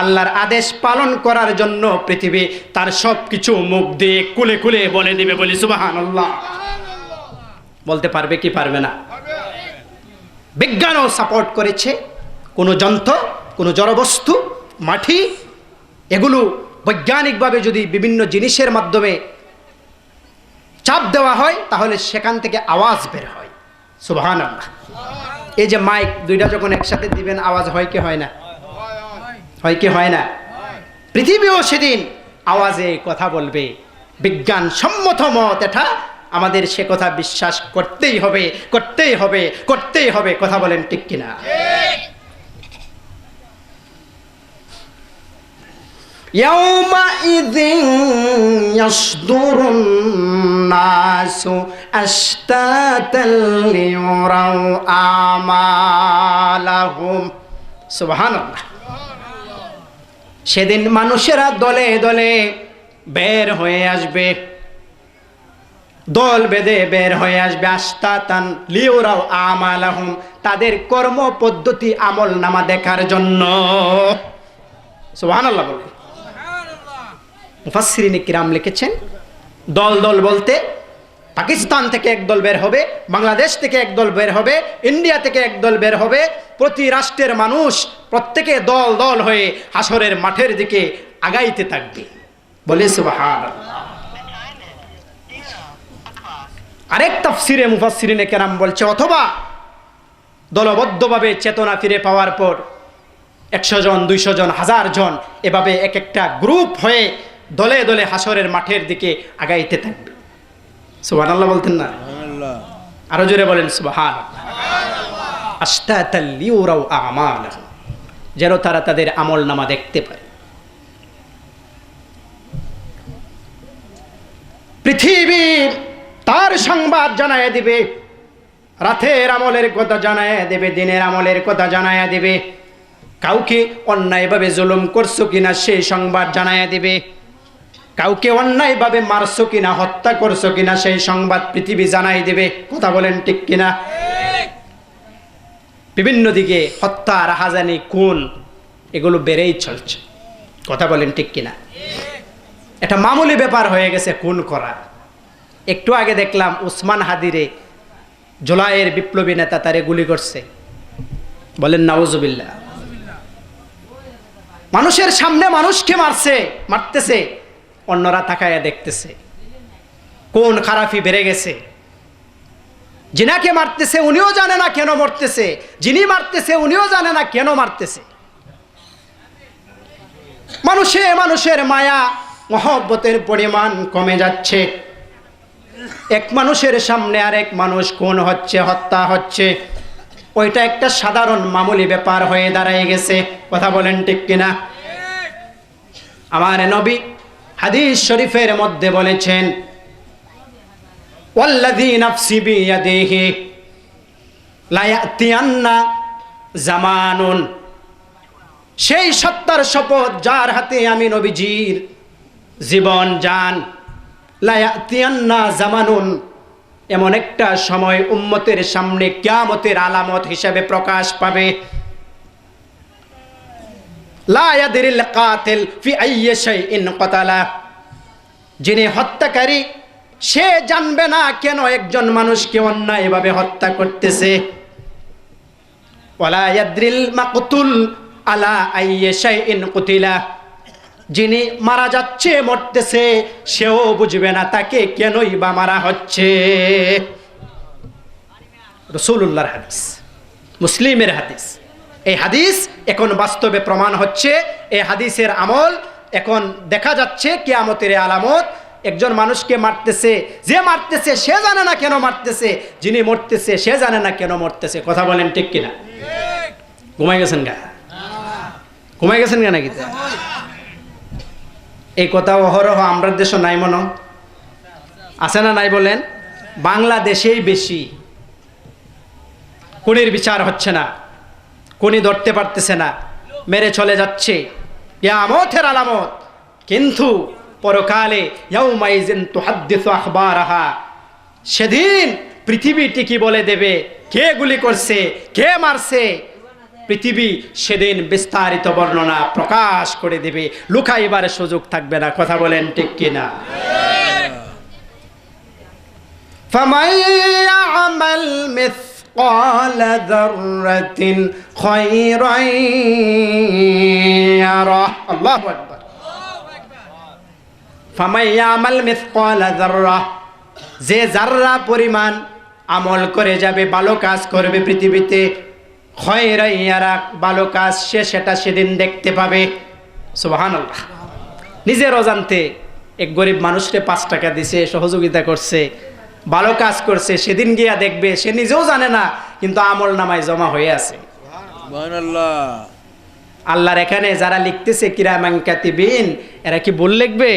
আল্লাহর আদেশ পালন করার জন্য পৃথিবী তার সব কিছু মুখ দিয়ে কুলে কুলে বলে দিবে। বলি সুবহানাল্লাহ। বলতে পারবে কি পারবে না? বিজ্ঞানও সাপোর্ট করেছে। কোনো যন্ত্র, কোনো জড়বস্তু, মাটি, এগুলো বৈজ্ঞানিকভাবে যদি বিভিন্ন জিনিসের মাধ্যমে চাপ দেওয়া হয় তাহলে সেখান থেকে আওয়াজ বের হয়। সুবহানাল্লাহ। এই যে মাইক দুইটা যখন একসাথে দিবেন আওয়াজ হয় কি হয় না? হয় কি হয় না? পৃথিবীও সেদিন আওয়াজে কথা বলবে। বিজ্ঞান সম্মত মত এটা, আমাদের সে কথা বিশ্বাস করতেই হবে, করতেই হবে, করতেই হবে। কথা বলেন ঠিক কিনা? ইয়াউমাইযিন ইয়াসদুরুন নাসু আশতাতাল লিউরাউ আমালাহুম। সুবহানাল্লাহ। সেদিন মানুষেরা দলে দলে বের হয়ে আসবে, দল বেঁধে বের হয়ে আসবে। আশতাতান লিউরাউ আমালাহুম, তাদের কর্ম পদ্ধতি আমল নামা দেখার জন্য। সুবহানাল্লাহ বলে মুফাসসিরিনে কিরাম লিখেছেন, দল দল বলতে পাকিস্তান থেকে একদল বের হবে, বাংলাদেশ থেকে একদল বের হবে, ইন্ডিয়া থেকে একদল বের হবে। প্রতি রাষ্ট্রের মানুষ প্রত্যেকে দল দল হয়ে হাসরের মাঠের দিকে আগাইতে থাকবে। বলে সুবহানাল্লাহ। আরেক তাফসিরে মুফাসসিরিনে কেরাম বলছে, অথবা দলবদ্ধভাবে চেতনা ফিরে পাওয়ার পর 100 জন, 200 জন, 1000 জন এভাবে এক একটা গ্রুপ হয়ে দলে দলে হাসরের মাঠের দিকে আগাইতে থাকবে। সুবহানাল্লাহ বলতেন না? আরো জোরে বলেন সুবহানাল্লাহ। আশতাতাল লিউরাউ আমালাহুম, যেন তারা তাদের আমল নামা দেখতে পায়। পৃথিবী তার সংবাদ জানায় দিবে, রাতের আমলের কথা জানায় দেবে, দিনের আমলের কথা জানায় দেবে। কাউকে অন্যায়ভাবে জুলুম করছো কিনা সেই সংবাদ জানায় দিবে, কাউকে অন্যায়ভাবে মারছো কিনা, হত্যা করছো কিনা সেই সংবাদ পৃথিবী জানাই দেবে। কথা বলেন ঠিক কিনা? বিভিন্ন দিকে হত্যা, রাহাজানি, খুন এগুলো বেড়েই চলছে। কথা বলেন ঠিক কিনা? এটা মামুলি ব্যাপার হয়ে গেছে খুন করা। একটু আগে দেখলাম উসমান হাদিরে জুলাইয়ের বিপ্লবী নেতা তারে গুলি করছে। বলেন নাউজুবিল্লাহ। মানুষের সামনে মানুষকে মারতেছে, অন্যরা তাকায়া দেখতেছে। কোন খারাপি বেড়ে গেছে। যিনাকে মারতেছে উনিও জানে না কেন মরতেছে, যিনি মারতেছে উনিও জানে না কেন মারতেছে। মানুষের মায়া মহব্বতের পরিমাণ কমে যাচ্ছে। এক মানুষের সামনে আরেক মানুষ খুন হচ্ছে, হত্যা হচ্ছে, ওইটা একটা সাধারণ মামুলি ব্যাপার হয়ে দাঁড়ায় গেছে। কথা বলেন ঠিক কিনা? আমার নবী হাদিস শরীফের মধ্যে বলেছেন, ওয়াল্লাযী নাফসি বিয়াদিহি লা ইয়াতিয়ান্না জামানুন, সেই সত্তার শপথ যার হাতে আমি নবীজির জীবন যান, লা ইয়াতিয়ান্না জামানুন, এমন একটা সময় উম্মতের সামনে কিয়ামতের আলামত হিসেবে প্রকাশ পাবে, লা ইয়াদরিল কাতিল ফি আইয়ি শাইইন কাতালা, যিনি হত্যাকারী সে জানবে না কেন একজন মানুষকে অন্যায়ভাবে হত্যা করতেছে। ওয়ালা ইয়াদরিল মাকতুল আলা আইয়ি শাইইন কুতিলা, যিনি মারা যাচ্ছে মরতেছে সেও বুঝবে না তাকে কেনই বা মারা হচ্ছে। রাসূলুল্লাহর হাদিস, মুসলিমের হাদিস। এই হাদিস এখন বাস্তবে প্রমাণ হচ্ছে, এই হাদিসের আমল এখন দেখা যাচ্ছে কিয়ামতের আলামত। একজন মানুষকে মারতেছে, যে মারতেছে সে জানে না কেন মারতেছে, যিনি মরতেছে সে জানে না কেন মরতেছে। কথা বলেন ঠিক কিনা? ঘুমাই গেছেন গা? ঘুমাই গেছেন গা নাকি? এই কথা অহরহ আমরা দেশে নাই মনে আছে না? নাই বলেন? বাংলাদেশেই বেশি। খুনির বিচার হচ্ছে না, খুনি ধরতে পারতেছে না, মেরে চলে যাচ্ছে, কিয়ামতের আলামত। কিন্তু পরকালে ইয়াউমাইজিন তুহাদ্দিসু আখবারাহা, সেদিন পৃথিবীটি কি বলে দেবে, কে গুলি করছে, কে মারছে, পৃথিবী সেদিন বিস্তারিত বর্ণনা প্রকাশ করে দেবে, লুকাইবার সুযোগ থাকবে না। কথা বলেন ঠিক কিনা? ফামান ইয়ামাল মিসকালা যাররাতিন খায়রান ইয়ারাহ। আল্লাহু আকবার। ফামান ইয়ামাল মিসকালা যাররাহ, যে যাররা পরিমাণ আমল করে যাবে, ভালো কাজ করবে পৃথিবীতে, খায়রান ইয়ারাহ, ভালো কাজ সে সেটা সেদিন দেখতে পাবে। সুবহানাল্লাহ। নিজের অজান্তে এক গরিব মানুষকে 5 টাকা দিছে, সহযোগিতা করছে, ভালো কাজ করছে, সেদিন গিয়া দেখবে সে নিজেও জানে না, কিন্তু আমল নামায় জমা হয়ে আছে। সুবহানাল্লাহ। আল্লাহর এখানে যারা লিখতেছে কিরামান কাতিবিন, এরা কি ভুল লিখবে?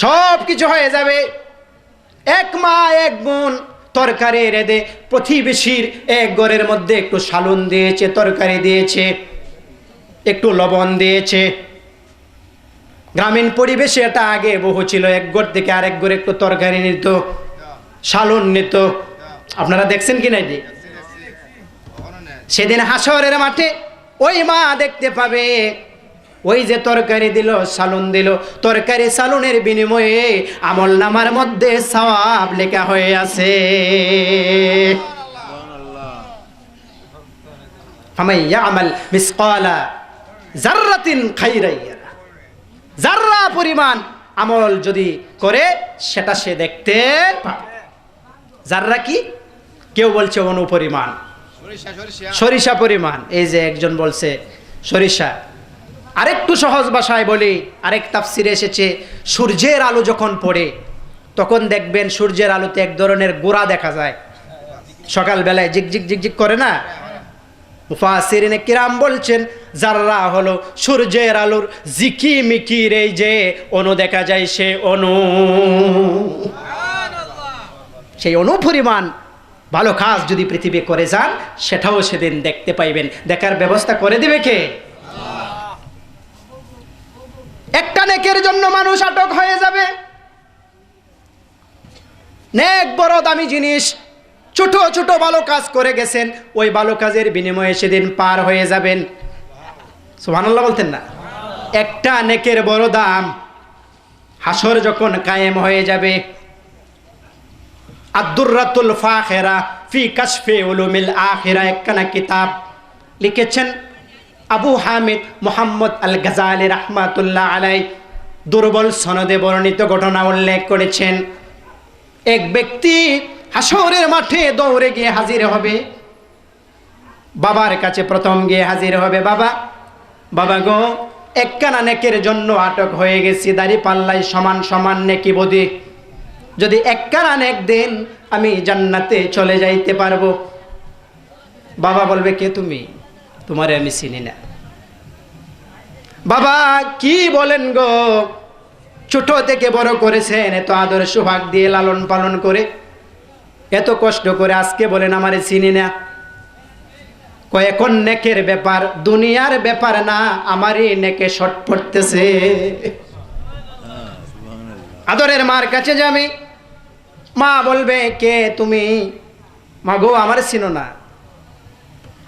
সব কিছু হয়ে যাবে। এক মা এক বোন তরকারি রেঁধে প্রতিবেশীর এক ঘরের মধ্যে একটু সালুন দিয়েছে, তরকারি দিয়েছে, একটু লবণ দিয়েছে। গ্রামীণ পরিবেশে এটা আগে বহু ছিল, এক ঘর থেকে আরেক ঘরে একটু তরকারি নিত, সালুন নিত। আপনারা দেখছেন কি না? সেদিন হাসরের মাঠে ওই মা দেখতে পাবে, ওই যে তরকারি দিল, সালুন দিল, তরকারি সালুনের বিনিময়ে আমল নামার মধ্যে সওয়াব লেখা হয়ে আছে। ফামান ইয়ামাল মিসকালা যাররাতিন খায়রান ইয়ারা, যাররা পরিমাণ আমল যদি করে সেটা সে দেখতে পাবে। যাররা কি? কেউ বলছে অনুপরিমাণ, সরিষা পরিমাণ। এই যে একজন বলছে সরিষা। আরেকটু সহজ ভাষায় বলি, আরেক তাফসিরে এসেছে, সূর্যের আলো যখন পড়ে তখন দেখবেন সূর্যের আলোতে এক ধরনের গোড়া দেখা যায়, সকালবেলায় জিকজিক জিকজিক করে না। মুফাসসিরিনে কিরাম বলছেন যাররা হলো সূর্যের আলোর জিকিমিকির এই যে অণু দেখা যায়, সে অণু, সেই অণু পরিমাণ ভালো কাজ যদি পৃথিবী করে যান সেটাও সেদিন দেখতে পাইবেন। দেখার ব্যবস্থা করে দিবে কে? একটা নেকের জন্য মানুষ আটক হয়ে যাবে। নেক বড় দামি জিনিস, ছোট ছোট ভালো কাজ করে গেছেন, ওই ভালো কাজের বিনিময়ে সেদিন পার হয়ে যাবেন। সুবহানাল্লাহ বলতেন না? একটা নেকের বড় দাম। হাসর যখন কায়েম হয়ে যাবে, আদ-দুররাতুল ফাখিরা ফি কাশফি উলুমিল আখিরা একখানা কিতাব লিখেছেন আবু হামিদ মুহাম্মদ আল গাজালি রাহমাতুল্লাহ আলাই। দুর্বল সনদে বর্ণিত ঘটনা উল্লেখ করেছেন। এক ব্যক্তি হাসরের মাঠে দৌড়ে গিয়ে হাজির হবে, বাবার কাছে প্রথম গিয়ে হাজির হবে। বাবা, বাবা গো, একখানা নেকের জন্য আটক হয়ে গেছি, দাড়ি পাল্লাই সমান সমান নেকি বদি, যদি একখানা নেক দেন আমি জান্নাতে চলে যাইতে পারবো। বাবা বলবে, কে তুমি? তোমারে আমি চিনি না। বাবা, কি বলেন গো, ছোট থেকে বড় করেছেন, এত আদর সোহাগ দিয়ে লালন পালন করে, এত কষ্ট করে, আজকে বলেন আমারে চিনি না। কয়েকন নেকের ব্যাপার, দুনিয়ার ব্যাপার না, আমারই নেকে শর্ট পড়তেছে। আদরের মার কাছে যাবি, মা বলবে, কে তুমি? মা গো, আমার চিনো না,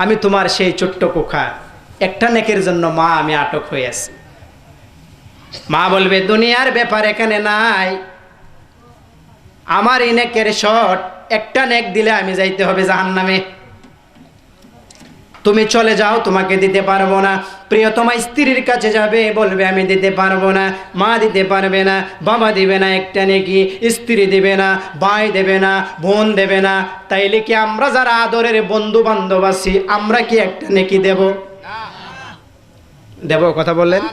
আমি তোমার সেই ছোট্ট কোখা, একটা নেকের জন্য মা আমি আটক হয়ে আছি। মা বলবে, দুনিয়ার ব্যাপার এখানে নাই, আমার এই নেকের শর্ট, একটা নেক দিলে আমি যাইতে হবে জাহান্নামে, তুমি চলে যাও, তোমাকে দিতে পারবো না। প্রিয়তমা স্ত্রীর কাছে যাবে, বলবে আমি দিতে পারবো না, মা দিতে পারবে না, বাবা দিবে না একটা নেকি, স্ত্রী দিবে না, ভাই দেবে না, বোন দেবে না, তাইলে কি আমরা যারা আদরের বন্ধু বান্ধব আছি, আমরা কি একটা নেকি দেব? দেব? কথা বললেন?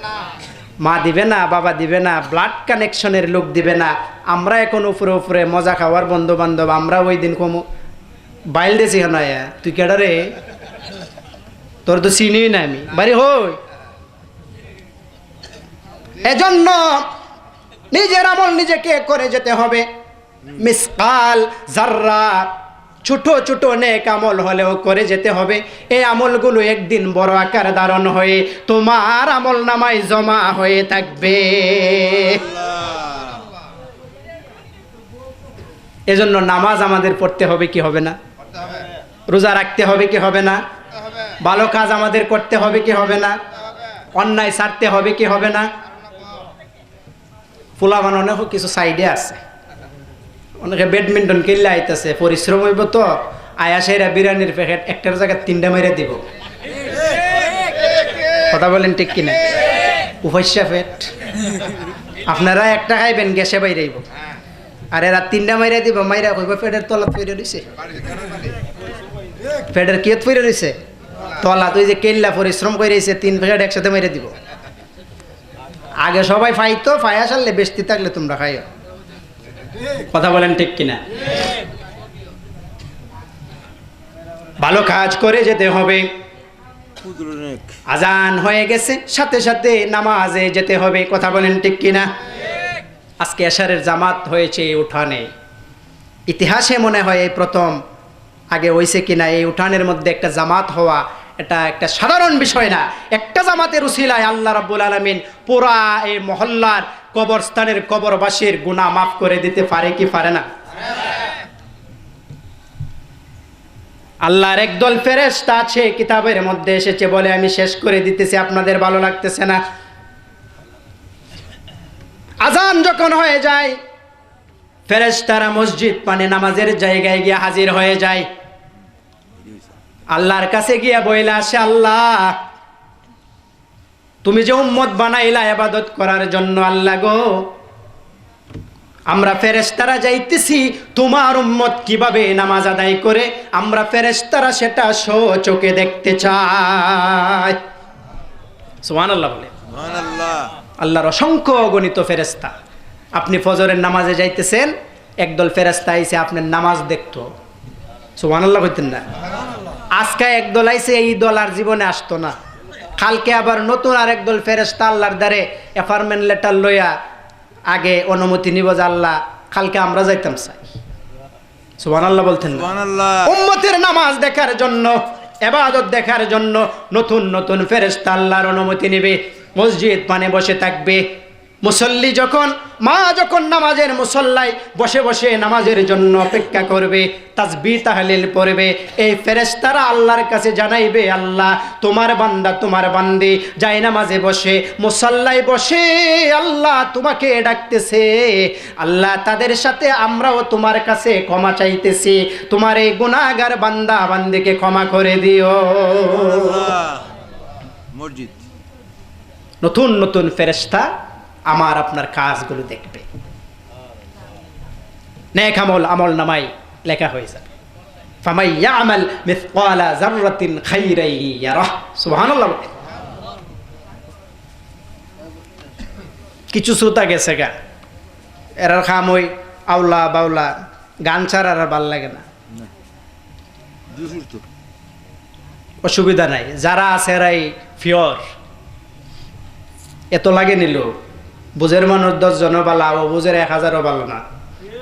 মা দিবে না, বাবা দিবে না, ব্লাড কানেকশনের লোক দিবে না, আমরা এখন উপরে উপরে মজা খাওয়ার বন্ধু বান্ধব, আমরা ওই দিন কম বাইল দিয়েছি কেন? তুই কেডা রে? তোর তো চিনি না আমি, বাড়ি হই। এজন্য নিজের আমল নিজেকে করে যেতে হবে। মিসকাল জাররা, ছোট ছোট নেক আমল হলেও করে যেতে হবে। এই আমলগুলো একদিন বড় আকার ধারণ হয়ে তোমার আমল নামায় জমা হয়ে থাকবে। এজন্য নামাজ আমাদের পড়তে হবে কি হবে না? রোজা রাখতে হবে কি হবে না? ভালো কাজ আমাদের করতে হবে কি হবে না? অন্যায় ছাড়তে হবে কি হবে না? পোলা বানানো কিছু সাইডে আছে, অনেকে ব্যাডমিন্টন খেললে আইতেছে, পরিশ্রম হইব তো আয়াসেরা বিরিয়ানির প্যাকেট একটার জায়গায় 3টা মেরে দিব। কথা বলেন ঠিক কিনা? উপস্যা পেট, আপনারা একটা খাইবেন, গ্যাসে বাইরেইব, আর এরা 3টা মাইরা দিব, মাইরা কইব পেটের তলা ফিরে রইছে, পেটের কিয়ত ফিরে রইছে তলা, তুই যে কেল্লা পরিশ্রম করে রইছে, 3 প্যাকেট একসাথে মেরে দিব। আগে সবাই ফাইতো, ফাইয়া সারলে বেশি থাকলে তোমরা খাইও। কথা বলেন ঠিক কিনা? ভালো কাজ করে যেতে হবে। আজান হয়ে গেছে, সাথে সাথে নামাজে যেতে হবে। কথা বলেন ঠিক কিনা? আজকে এশারের জামাত হয়েছে এই উঠানে, ইতিহাসে মনে হয় এই প্রথম, আগে হয়েছে কিনা এই উঠানের মধ্যে একটা জামাত হওয়া, এটা একটা সাধারণ বিষয় না। একটা জামাতের উসিলায় আল্লাহ রাব্বুল আলামিন পুরা এই মহল্লার কবরস্থানের কবরবাসীর গুনাহ মাফ করে দিতে পারে কি পারে না? আল্লাহর একদল ফেরেশতা আছে, কিতাবের মধ্যে এসেছে, বলে আমি শেষ করে দিতেছি, আপনাদের ভালো লাগতেছে না? আজান যখন হয়ে যায়, ফেরেশতারা মসজিদ মানে নামাজের জায়গায় গিয়ে হাজির হয়ে যায়। আল্লাহর কাছে গিয়ে বইলা আসে, আল্লাহ তুমি যে উম্মত বানাইলা ইবাদত করার জন্য, আল্লাহ গো আমরা ফেরেশতারা যাইতেছি তোমার উম্মত কিভাবে নামাজ আদায় করে, আমরা ফেরেশতারা সেটা চোখে দেখতে চাই। সুবহানাল্লাহ বলে। সুবহানাল্লাহ। আল্লাহর অসংখ্য অগণিত ফেরেশতা। আপনি ফজরের নামাজে যাইতেছেন, একদল ফেরেশতা আইছে আপনার নামাজ দেখতো, সুবহানাল্লাহ কইতেন না? আজকে একদল আইছে, এই দল আর জীবনে আসতো না। কালকে আবার নতুন আরেক দল ফেরেশতা আল্লাহর দ্বারে অ্যাপয়েন্টমেন্ট লেটার লইয়া আগে অনুমতি নিব যে আল্লাহ কালকে আমরা যাইতাম চাই। সুবহানাল্লাহ বলতেন না? সুবহানাল্লাহ। উম্মতের নামাজ দেখার জন্য, ইবাদত দেখার জন্য নতুন নতুন ফেরেশতা আল্লাহর অনুমতি নেবে, মসজিদ পানে বসে থাকবে। মুসল্লি যখন, মা যখন নামাজের মুসল্লায় বসে বসে নামাজের জন্য অপেক্ষা করবে, তাসবিহ তাহলিল পড়বে, এই ফেরেশতারা আল্লাহর কাছে জানাইবে, আল্লাহ তোমার বান্দা তোমার বান্দি যাই নামাজে বসে, মুসল্লায় বসে আল্লাহ তোমাকে ডাকতেছে, আল্লাহ তাদের সাথে আমরাও তোমার কাছে ক্ষমা চাইতেছি, তোমার এই গুনাহগার বান্দা বান্দিকে ক্ষমা করে দিও। মসজিদ নতুন নতুন ফেরেশতা আমার আপনার কাজগুলো দেখবে, নেক আমল আমল নামাই লেখা হয়ে যাবে। ফামাই ইয়ামাল মিসকালা যাররাতিন খাইরাই ইয়ারাহ, সুবহানাল্লাহ। কিছু শ্রোতা গেছে গা, এরার খাম ওই আউলা বাউলা গান ছাড়া আর ভাল লাগে না, অসুবিধা নাই। যারা আছে এরাই ফিওর, এত লাগে নিল। বুঝের মানুষ 10 জনও বালা, ও বুঝের 1000ও ভালো না।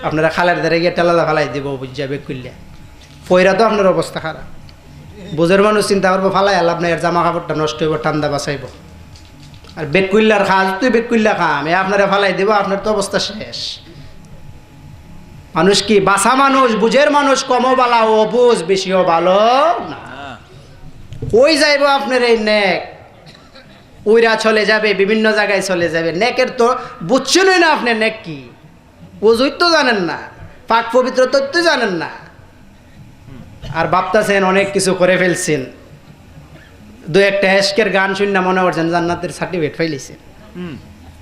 আপনারা খালের ধারে গিয়ে টেলা ফালাই দিব, বুঝা বেগ করলে পয়রা তো আপনার অবস্থা খারাপ। বুঝের মানুষ চিন্তা করবো ফালাই আলাপ নাই, এর জামা কাপড়টা নষ্ট হইব, ঠান্ডা বাঁচাইব। আর বেগ করলার খাস তুই বেগ করলা খাম, এ আপনারা ফালাই দিব, আপনার তো অবস্থা শেষ। মানুষ কি বাসা মানুষ, বুঝের মানুষ কমও বালা, ও বুঝ বেশিও ভালো না। ওই যাইব আপনার এই নেক, ওইরা চলে যাবে, বিভিন্ন জায়গায় চলে যাবে। নেকের তো বুঝছেনই না আপনি নেক কি, ওজুই তো জানেন না, পাক পবিত্র তত্ত্ব জানেন না, আর ভাবতেছেন অনেক কিছু করে ফেলছেন। দু একটা এশকের গান শুনে মনে করছেন জান্নাতের সার্টিফিকেট পাইলেছেন।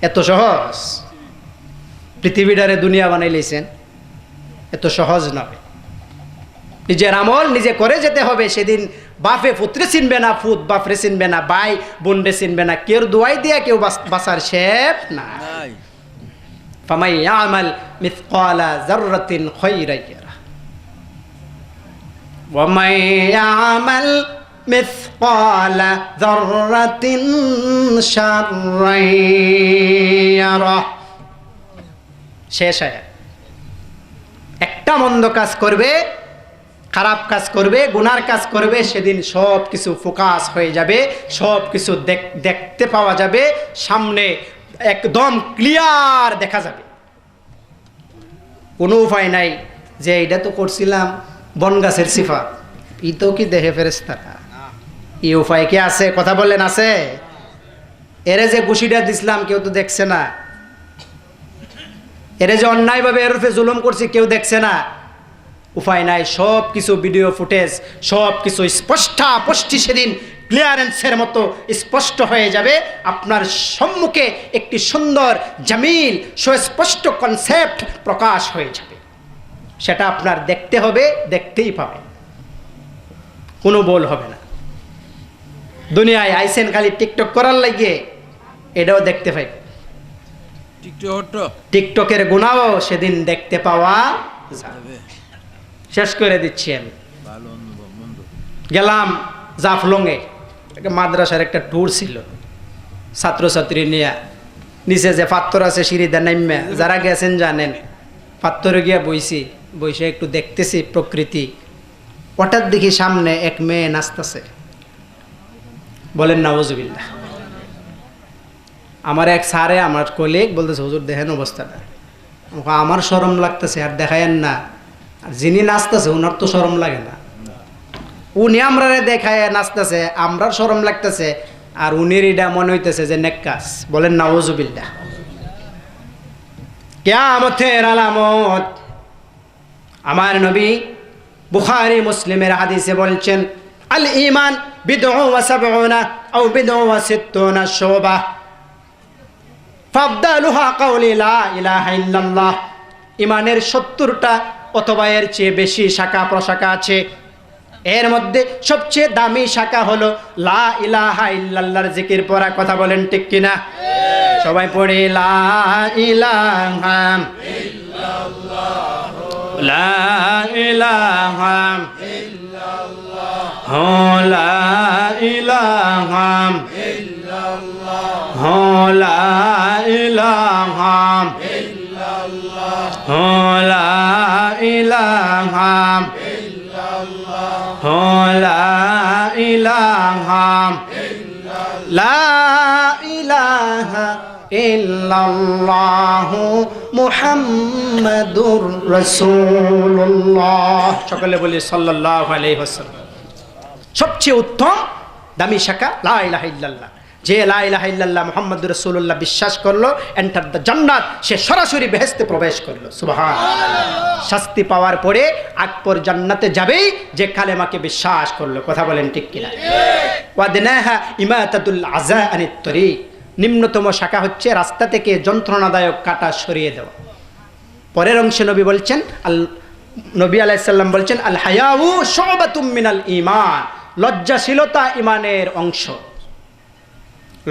এত সহজ পৃথিবীটারে দুনিয়া বানাইলেছেন, এত সহজ নয়। নিজের আমল নিজে করে যেতে হবে। সেদিন বাপে পুত্রে চিনবে না, ফুত বাপরে চিনবে না, ভাই বোনরে চিনবে না, কেউ দোয়াই দিয়া কেউ বাঁচার শেপ না। ফামাই ইয়ামাল মিসকালা যাররাতিন খাইরান ইয়ারাহ ওয়া মান ইয়ামাল মিসকালা যাররাতিন শাররান ইয়ারাহ। শেষ আয়াত। একটা মন্দ কাজ করবে, খারাপ কাজ করবে, গুনার কাজ করবে, সেদিন সব কিছু ফোকাস হয়ে যাবে, সব কিছু দেখতে পাওয়া যাবে, সামনে একদম ক্লিয়ার দেখা যাবে। কোনো উপায় নাই যে এটা তো করছিলাম বন গাছের সিফাত, ই তো কি দেখে ফেরেশতারা, এই উপায় কি আছে? কথা বললেন আছে? এরে যে ঘুষিটা দিছিলাম কেউ তো দেখছে না, এরে যে অন্যায়ভাবে এর উপরে জুলুম করছি কেউ দেখছে না। উপায় নাই, সব কিছু ভিডিও ফুটেজ, সব কিছু স্পষ্টাস্পষ্টি সেদিন ক্লিয়ারেন্সের মতো স্পষ্ট হয়ে যাবে। আপনার সম্মুখে একটি সুন্দর জামিল সুস্পষ্ট কনসেপ্ট প্রকাশ হয়ে যাবে। সেটা আপনার দেখতে হবে, দেখতেই পাবে, কোনো বল হবে না। দুনিয়ায় আইসেন খালি টিকটক করার লাগিয়ে, এটাও দেখতে পাইবে। টিকটকের গুণাও সেদিন দেখতে পাওয়া যাবে। শেষ করে দিচ্ছি আমি। গেলাম জাফলংয়ে, মাদ্রাসার একটা ট্যুর ছিল, ছাত্রছাত্রী নিয়ে। নিচে যে পাত্তর আছে সিঁড়িতে নাইমা, যারা গেছেন জানেন, পাত্তরে গিয়া বইসে একটু দেখতেছি প্রকৃতি। হঠাৎ দেখি সামনে এক মেয়ে নাচতেছে, বলেন নাউজুবিল্লাহ। আমার এক স্যারে, আমার কলিগ বলতেছে, হুজুর দেখেন অবস্থাটা। আমার শরম লাগতেছে, আর দেখায়েন না। আর যিনি নাচতেছে ওনার তো শরম লাগে না, উনি আমরা দেখায় নাচতেছে, আমরার শরম লাগতেছে, আর উনির এটা মনে হইতেছে যে নেক কাজ। বলেন নাউজুবিল্লাহ। কিয়ামতের আলামত আমার নবী বুখারী মুসলিমের হাদিসে বলছেন, আল ঈমান বিদউ ওয়া সাবউনা আও বিদউ ওয়া সিত্তুনা শুবা ফাফদালুহা কাউলি লা ইলাহা ইল্লাল্লাহ। ঈমানের 70টা অথবা এর চেয়ে বেশি শাখা প্রশাখা আছে। এর মধ্যে সবচেয়ে দামি শাখা হলো লা ইলাহা ইল্লাল্লাহর জিকির পড়া। কথা বলেন ঠিক কিনা? সবাই পড়ে লা ইলাহা ইল্লাল্লাহ, লা ইলাহা ইল্লাল্লাহ, লা ইলাহা ইল্লাল্লাহ, লা ইলাহা ইল্লাল্লাহ, লা ইলাহা ইল্লাল্লাহ, লা ইলাহা ইল্লাল্লাহ, লা ইলাহা ইল্লাল্লাহ মুহাম্মাদুর রাসূলুল্লাহ। সকলে বলি সাল্লাল্লাহু আলাইহি ওয়াসাল্লাম। সবচেয়ে উত্তম দামি শাখা লা ইলাহা ইল্লাল্লাহ। যে লা ইলাহা ইল্লাল্লাহ মুহাম্মাদুর রাসূলুল্লাহ বিশ্বাস করলো, এন্টার দ্য জান্নাত, সে সরাসরি বেহেশতে প্রবেশ করলো। সুবহানাল্লাহ। শাস্তি পাওয়ার পরে আকবর জান্নাতে যাবেই যে কালেমাকে বিশ্বাস করলো। কথা বলেন ঠিক কিনা? ওয়াদনাহা ইমাতাতুল আযা আনিত তরিক। নিম্নতম শাখা হচ্ছে রাস্তা থেকে যন্ত্রণাদায়ক কাটা সরিয়ে দেওয়া। পরের অংশে নবী বলছেন, আল নবী আলাইহিস সালাম বলছেন আল হায়াউ শুবাতুম মিনাল ঈমান, লজ্জাশীলতা ঈমানের অংশ।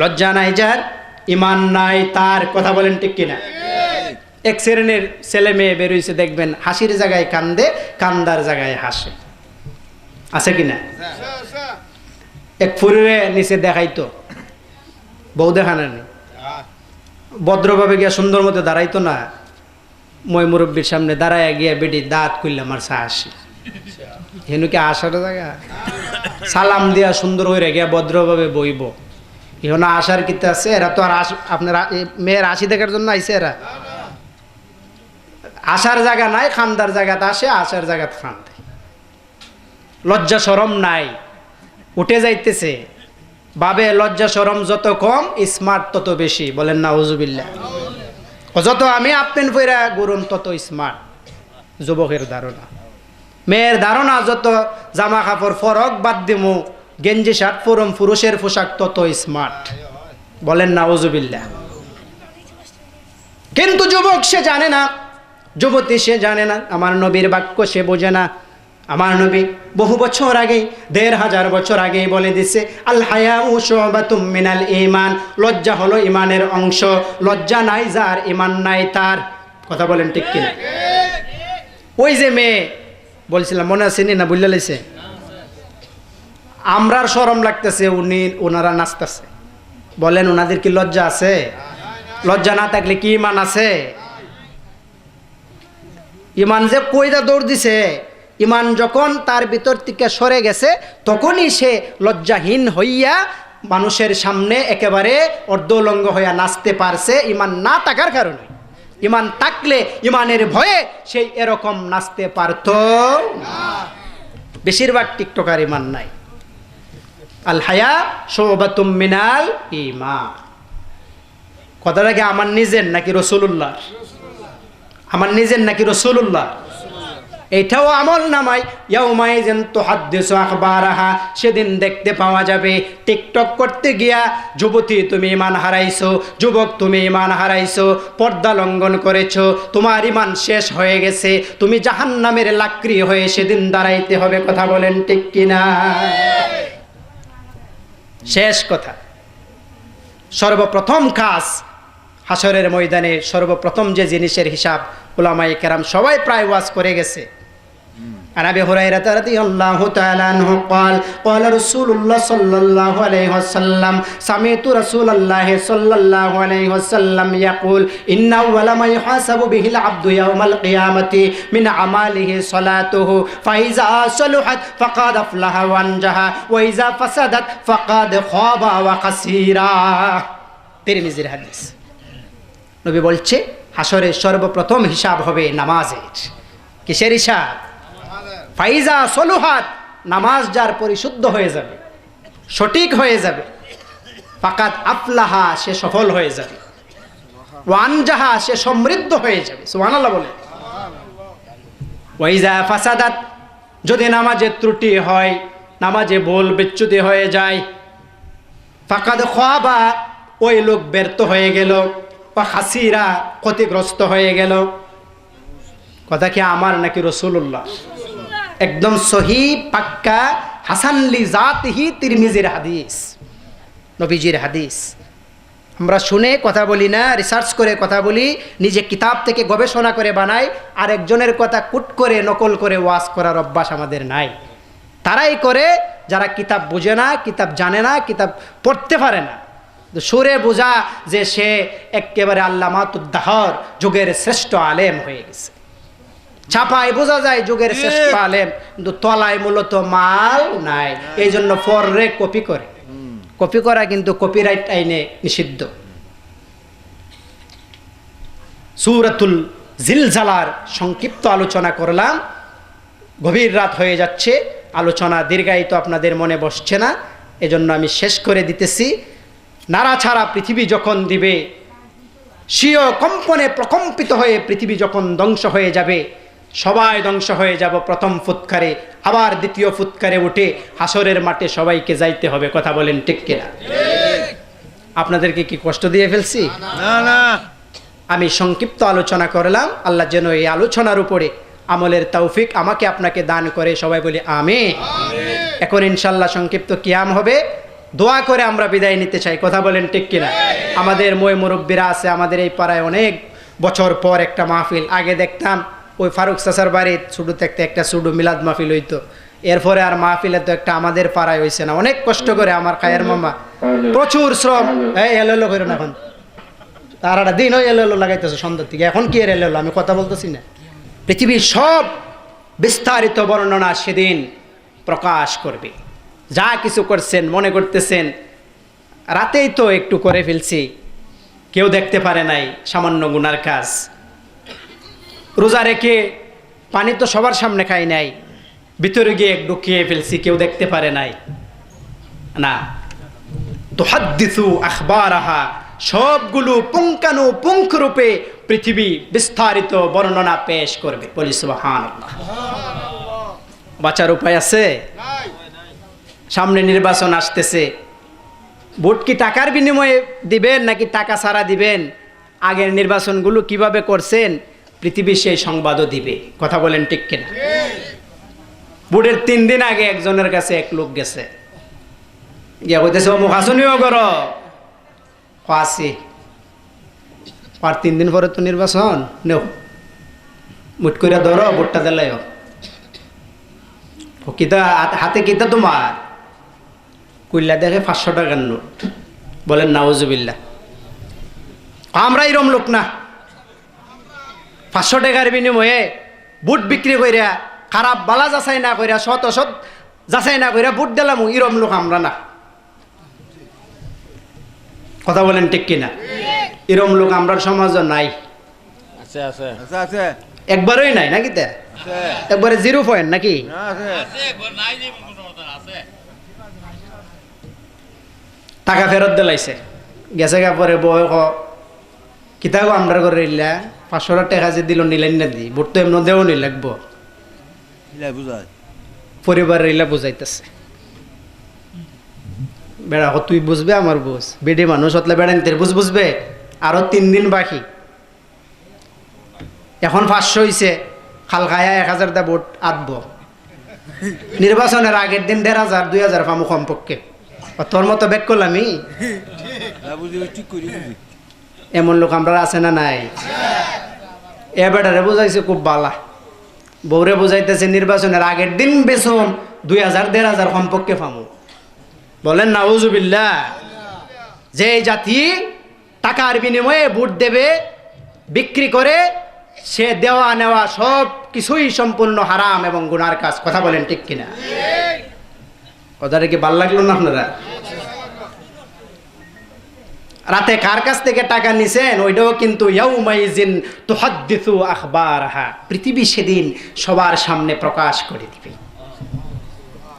লজ্জা নাই যার, ঈমান নাই তার। কথা বলেন ঠিক কিনা? এক শ্রেণীর ছেলে মেয়ে বেরোইছে, দেখবেন হাসির জায়গায় কান্দে, কান্দার জায়গায় হাসে। আছে কিনা? এক ফুরিয়ে নিচে দেখাইতো, বউ দেখানো নেই, ভদ্রভাবে গিয়া সুন্দর মতো দাঁড়াইতো না, মই মুরব্বীর সামনে দাঁড়ায় গিয়া বেটি দাঁত খুললাম আর চা আসি, হেনুকে আসার জায়গা সালাম দিয়া সুন্দর হয়ে গিয়া ভদ্রভাবে বইব। এখন আসার কিতে আছে? এরা তো আর আপনার মেয়ের হাসি দেখার জন্য আইসে, এরা আসার জায়গা নাই, খান্দার জায়গাতে আসে, আসার জায়গাতে খান্দে। লজ্জা শরম নাই, উঠে যাইতেছে বাবে লজ্জা শরম যত কম স্মার্ট তত বেশি। বলেন নাউজুবিল্লাহ। যত আমি আপেন পয়রা গরম তত স্মার্ট যুবকের ধারণা। মেয়ের ধারণা যত জামা কাপড় ফরক বাদ দিমু, গেঞ্জি শার্ট পরম, পুরুষের পোশাক তত স্মার্ট। বলেন নাউজুবিল্লাহ। কিন্তু যুবক সে জানে না, যুবতী সে জানে না, আমার নবীর বাক্য সে বোঝে না। আমার নবী বহু বছর আগে, ১৫০০ বছর আগে বলে দিছে আল হায়াউ শুবাতুম মিনাল ঈমান, লজ্জা হলো ঈমানের অংশ। লজ্জা নাই যার, ঈমান নাই তার। কথা বলেন ঠিক কিনা? ওই যে মেয়ে বলছিলাম, মনে আছে না? বুঝলে লাইছে, আমরার শরম লাগতেছে, ওনারা নাচতেছে। বলেন ওনাদের কি লজ্জা আছে? লজ্জা না থাকলে কি ঈমান আছে? ঈমান যে কইদা দৌড় দিছে, ঈমান যখন তার ভিতর থেকে সরে গেছে, তখনই সে লজ্জাহীন হইয়া মানুষের সামনে একেবারে অর্ধলঙ্গ হইয়া নাচতে পারছে। ঈমান না থাকার কারণে। ঈমান থাকলে, ঈমানের ভয়ে সেই এরকম নাচতে পারত না। বেশিরভাগ টিকটকার ঈমান নাই। আল হায়া শুবাতুম মিনাল ঈমান। কথাটা কি আমার নিজের নাকি রাসূলুল্লাহ? আমার নিজের নাকি রাসূলুল্লাহ? এইটাও আমল নামাই ইয়াউমাইযিন তুহাদ্দিসু আখবারাহা, সেদিন দেখতে পাওয়া যাবে টিকটক করতে গিয়া যুবতী তুমি ঈমান হারাইছো, যুবক তুমি ঈমান হারাইছো, পর্দা লঙ্ঘন করেছো, তোমার ঈমান শেষ হয়ে গেছে, তুমি জাহান্নামের লাকড়ি হয়ে সেদিন দাঁড়াইতে হবে। কথা বলেন ঠিক কিনা? শেষ কথা। সর্বপ্রথম কাজ হাসরের ময়দানে, সর্বপ্রথম যে জিনিসের হিসাব উলামায়ে কেরাম সবাই প্রায় ওয়াজ করে গেছে। عن أبي هريرة رضي الله تعالى عنه قال قال رسول الله صلى الله عليه وسلم سمعت رسول الله صلى الله عليه وسلم يقول إن أول ما يحاسب به العبد يوم القيامة من أعماله صلاته فإذا صلحت فقد أفلح وأنجح وإذا فسدت فقد خاب وخسر। তিরমিজির হাদিস। নবী বলছে হাসরের সর্বপ্রথম হিসাব হবে নামাজের। কিসের হিসাব? ফাইজা সলুহাত, নামাজ যার পরিশুদ্ধ হয়ে যাবে, সঠিক হয়ে যাবে, ফাকাত আফলাহা, সে সফল হয়ে যাবে, ওয়ানজাহা, সে সমৃদ্ধ হয়ে যাবে। সুবহানাল্লাহ বলে। ওয়াইজা ফাসাদাত, যদি নামাজে ত্রুটি হয়, নামাজে ভুল বিচ্যুতি হয়ে যায়, ফাকাদ খাবা, ওই লোক ব্যর্থ হয়ে গেল, বা খাসিরা, ক্ষতিগ্রস্ত হয়ে গেল। কথা কি আমার নাকি রাসূলুল্লাহ? একদম সহি পাক্কা হাসান লি জাতিহি তিরমিজির হাদিস, নবীজির হাদিস। আমরা শুনে কথা বলি না, রিসার্চ করে কথা বলি, নিজে কিতাব থেকে গবেষণা করে বানাই, আর একজনের কথা কুট করে নকল করে ওয়াজ করার অভ্যাস আমাদের নাই। তারাই করে যারা কিতাব বুঝে না, কিতাব জানে না, কিতাব পড়তে পারে না। সুরে বোঝা যে সে একেবারে আল্লামাতুদ দাহর, যুগের শ্রেষ্ঠ আলেম হয়ে গেছে। ছাপায় বোঝা যায় যুগের শ্রেষ্ঠ আলেম, কিন্তু তলায় মূলত মাল নাই। এই জন্য ফররে কপি করে। কপি করা কিন্তু কপিরাইট আইনে নিষিদ্ধ। সূরাতুল জিলজালার সংক্ষিপ্ত আলোচনা করলাম। গভীর রাত হয়ে যাচ্ছে, আলোচনা দীর্ঘায়িত আপনাদের মনে বসছে না, এজন্য আমি শেষ করে দিতেছি। নাড়াছাড়া পৃথিবী যখন দিবে, স্বীয় কম্পনে প্রকম্পিত হয়ে পৃথিবী যখন ধ্বংস হয়ে যাবে, সবাই ধ্বংস হয়ে যাব প্রথম ফুৎকারে, আবার দ্বিতীয় ফুৎকারে উঠে হাসরের মাঠে সবাইকে যাইতে হবে। কথা বলেন ঠিক কিনা? আপনাদেরকে কি কষ্ট দিয়ে ফেলছি? না না, আমি সংক্ষিপ্ত আলোচনা করলাম। আল্লাহ যেন এই আলোচনার উপরে আমলের তৌফিক আমাকে আপনাকে দান করে, সবাই বলি আমিন। এখন ইনশাল্লাহ সংক্ষিপ্ত কিয়াম হবে, দোয়া করে আমরা বিদায় নিতে চাই, কথা বলেন ঠিক কিনা? আমাদের মুরব্বীরা আছে, আমাদের এই পাড়ায় অনেক বছর পর একটা মাহফিল, আগে দেখতাম ওই ফারুক চাচার বাড়ি ছোটো থাকতে একটা ছোটো মিলাদ মাহফিল হইতো, এরপরে আর মাহফিলে তো একটা আমাদের পাড়ায় হয়েছে না, অনেক কষ্ট করে আমার খায়ের মামা প্রচুর শ্রম, এই এলো করে না এখন তার একটা দিন ওই এলো লাগাইতেছে সন্ধ্যার থেকে, এখন কি এর এলো আমি কথা বলতেছি না। পৃথিবীর সব বিস্তারিত বর্ণনা সেদিন প্রকাশ করবে। যা কিছু করছেন মনে করতেছেন রাতেই তো একটু করে ফেলছি, কেউ দেখতে পারে নাই, সামান্য গুনার কাজ। রোজা রেখে পানি তো সবার সামনে খাই নাই, ভিতরে গিয়ে একটু খেয়ে ফেলছি, কেউ দেখতে পারে নাই। না, তুহাদ্দিসু আখবারাহা, সবগুলো পুঙ্খানুপুঙ্খ রূপে পৃথিবী বিস্তারিত বর্ণনা পেশ করবে। বলি সুবহানাল্লাহ। বাঁচার উপায় আছে? সামনে নির্বাচন আসতেছে, ভোট কি টাকার বিনিময়ে দিবেন নাকি টাকা ছাড়া দিবেন? আগের নির্বাচনগুলো কিভাবে করছেন পৃথিবী সেই সংবাদও দিবে, কথা বলেন ঠিক কিনা? ভোটের 3 দিন আগে একজনের কাছে এক লোক গেছে, গিয়া কইতেছে অমুক আসনিও করো, আসি আর 3 দিন পরে তো নির্বাচন, নেও মুট করে ধরো, ভোটটা দিলাইও। কিতা হাতে কিতা তোমার? কইলা দেখে 500 টাকার নোট। বলেন নাউজুবিল্লাহ। আমরা এরম লোক না, 500 টাকার বিনিময়ে বুট বিক্রি কইরা, খারাপ বালা যাচাই না কইরা, সৎ অসৎ যাচাই না কইরা বুট দিলাম, এরম লোক আমরা না, কথা বলেন ঠিক কিনা? এরম লোক আমরার সমাজে নাই, আছে আছে আছে আছে, একবারই নাই নাকি? তে একবারে 0 পয়েন্ট নাকি? টাকা ফেরত দিলাইছে, গেছে গা পরে বয় কিতাব আমরার করে ইল্লা 500 টাকা যে দিল নিলেন না দি, ভোট তো এমন দেও নি লাগবো, বুঝায় পরিবারের ইলা বুঝাইতেছে। বেড়া তুই বুঝবে আমার বুঝ, বেডি মানুষ হতলে বেড়া নিতে বুঝবে। আরো 3 দিন বাকি, এখন 500 হয়েছে, খাল খায়া 1000 দা ভোট আটব, নির্বাচনের আগের দিন 1500 2000 পামু কমপক্ষে। তোর মতো ব্যাক করলামই, এমন লোক আমরা আছে না নাই? এ বেটারে বুঝাইছে খুব বালা, বউরে বুঝাইতেছে নির্বাচনের আগের দিন বেসন 2000 1500 কমপক্ষে পামু। বলেন নাউজুবিল্লাহ। যে জাতি টাকার বিনিময়ে ভোট দেবে, বিক্রি করে, সে দেওয়া নেওয়া সব কিছুই সম্পূর্ণ হারাম এবং গুনার কাজ, কথা বলেন ঠিক কিনা? কথাটা কি ভাল লাগলো না আপনারা? রাতে কার কাছ থেকে টাকা নিছেন ওইটাও কিন্তু ইয়াউমাইজিন তুহাদ্দিসু আখবারহা, পৃথিবী সেদিন সবার সামনে প্রকাশ করে দিবে।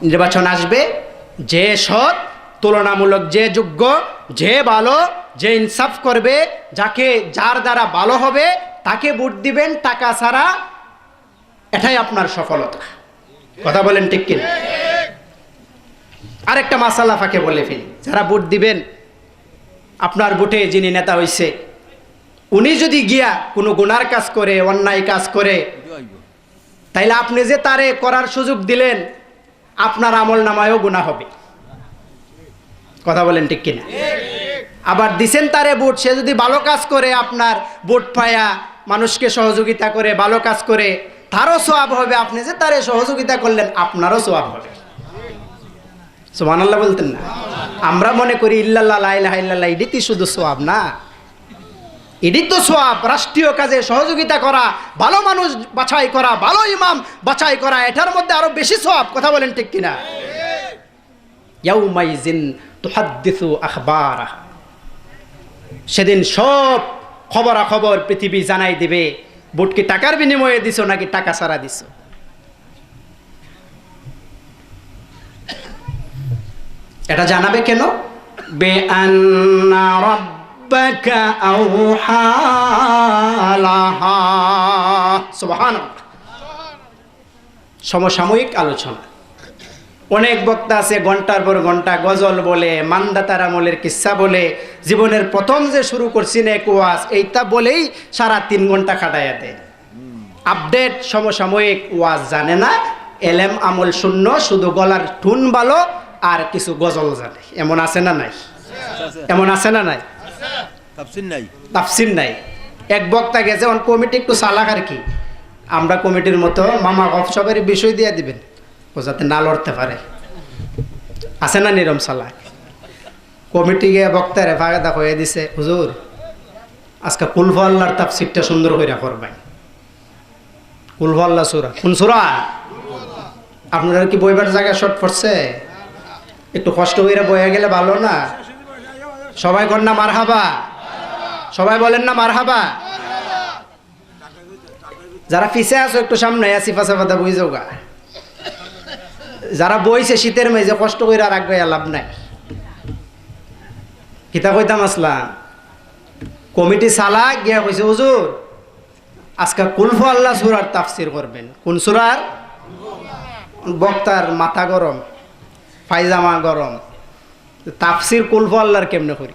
নির্বাচন আসবে, যে সৎ, তুলনামূলক যে যোগ্য, যে ভালো, যে ইনসাফ করবে, যার দ্বারা ভালো হবে তাকে ভোট দিবেন টাকা ছাড়া, এটাই আপনার সফলতা, কথা বলেন ঠিক কিনা? আরেকটা মাসালা ফাঁকে বলে ফেলি, যারা ভোট দিবেন, আপনার ভোটে যিনি নেতা হইছে উনি যদি গিয়া কোনো গুনার কাজ করে, অন্যায় কাজ করে, তাইলে আপনি যে তারে করার সুযোগ দিলেন আপনার আমল নামায়ও গুনাহ হবে, কথা বলেন ঠিক কিনা? আবার দিছেন তারে ভোট, সে যদি ভালো কাজ করে, আপনার ভোট পায়া মানুষকে সহযোগিতা করে, ভালো কাজ করে, তারও সওয়াব হবে, আপনি যে তারে সহযোগিতা করলেন আপনারও সওয়াব হবে। সুবহানাল্লাহ বলতেন না? আমরা মনে করি ইল্লাল্লাহ লা ইলাহা ইল্লাল্লাহ এটি শুধু সওয়াব না, এটি তো সওয়াব। রাষ্ট্রীয় কাজে সহযোগিতা করা, ভালো মানুষ বাছাই করা, ভালো ইমাম বাছাই করা, এটার মধ্যে আরো বেশি সওয়াব, কথা বলেন ঠিক কিনা? ইয়াউমাইজিন তুহাদ্দিসু আখবারাহা, সেদিন সব খবরাখবর পৃথিবী জানাই দিবে, ভোট কি টাকার বিনিময়ে দিছো নাকি টাকা ছাড়া দিছো। এটা জানাবে কেন? বিআন্না রাব্বাকা আওহা লাহা। সুবহানাল্লাহ। সমসাময়িক আলোচনা, অনেক বক্তা আছে ঘন্টার পর ঘন্টা গজল বলে, মান্দাতার আমলের কিস্সা বলে, জীবনের প্রথম যে শুরু করছি না ওয়াজ, এইটা বলেই সারা 3 ঘন্টা কাটাইয়া দেয়। আপডেট সমসাময়িক ওয়াজ জানে না, এলেম আমল শূন্য, শুধু গলার টুন ভালো আর কিছু গজল জানে। এমন আছে না নাই? এমন আছে না নাই? তাফসির নাই। তাফসির নাই। এক বক্তা গেছে, অন কমিটি একটু চালাক আর কি, আমরা কমিটির মতো মামা গফ সবের বিষয় দিয়ে দিবেন ও যাতে না লড়তে পারে। আছে না নিরম চালাক? কমিটি গিয়ে বক্তারে ফায়দা হয়ে দিছে, হুজুর আজকে কুলফু আল্লাহর তাফসিরটা সুন্দর করে করবেন। কুলফু আল্লাহ সূরা, কোন সূরা? আপনারা কি বইবার জায়গায় শর্ট পড়ছে? একটু কষ্ট করে বয়ে গেলে ভালো না? সবাই কর না মারহাবা, সবাই বলেন না মারহাবা। যারা পিছে আছো একটু সামনে আসিফা সাফাদা বই যাওগা। যারা বইছে শীতের মেঝে কষ্ট করে আর আগে লাভ নাই। কিতা কইতাম আসলাম, কমিটি সালা গিয়া কইছে হুজুর আজকে কুলফু আল্লাহ সূরার তাফসির করবেন। কোন সূরার? বক্তার মাথা গরম, পায়জামা গরম, তাফসির কুলফু আল্লাহর কেমনে করি?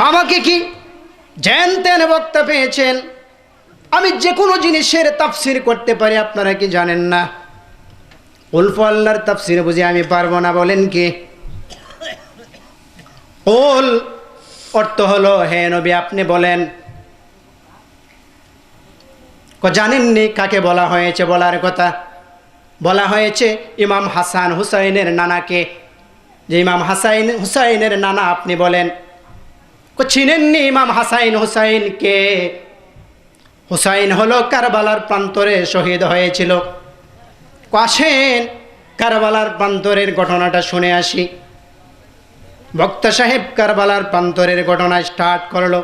আমাকে কি জেন তেন বক্তা পেয়েছেন, আমি যে কোনো জিনিসের তাফসির করতে পারি, আপনারা কি জানেন না? কুলফু আল্লাহর তাফসির বুঝি আমি পারবো না? বলেন কি? কুল অর্থ হলো হে নবী আপনি বলেন। জানেননি কাকে বলা হয়েছে? বলার কথা বলা হয়েছে ইমাম হাসান হুসাইনের নানাকে, যে ইমাম হাসাইন হুসাইনের নানা আপনি বলেন। চিনেননি ইমাম হাসাইন হুসাইনকে? হুসাইন হলো কারবালার প্রান্তরে শহীদ হয়েছিল। আসেন কারবালার প্রান্তরের ঘটনাটা শুনে আসি। বক্তা সাহেব কারবালার প্রান্তরের ঘটনা স্টার্ট করলো।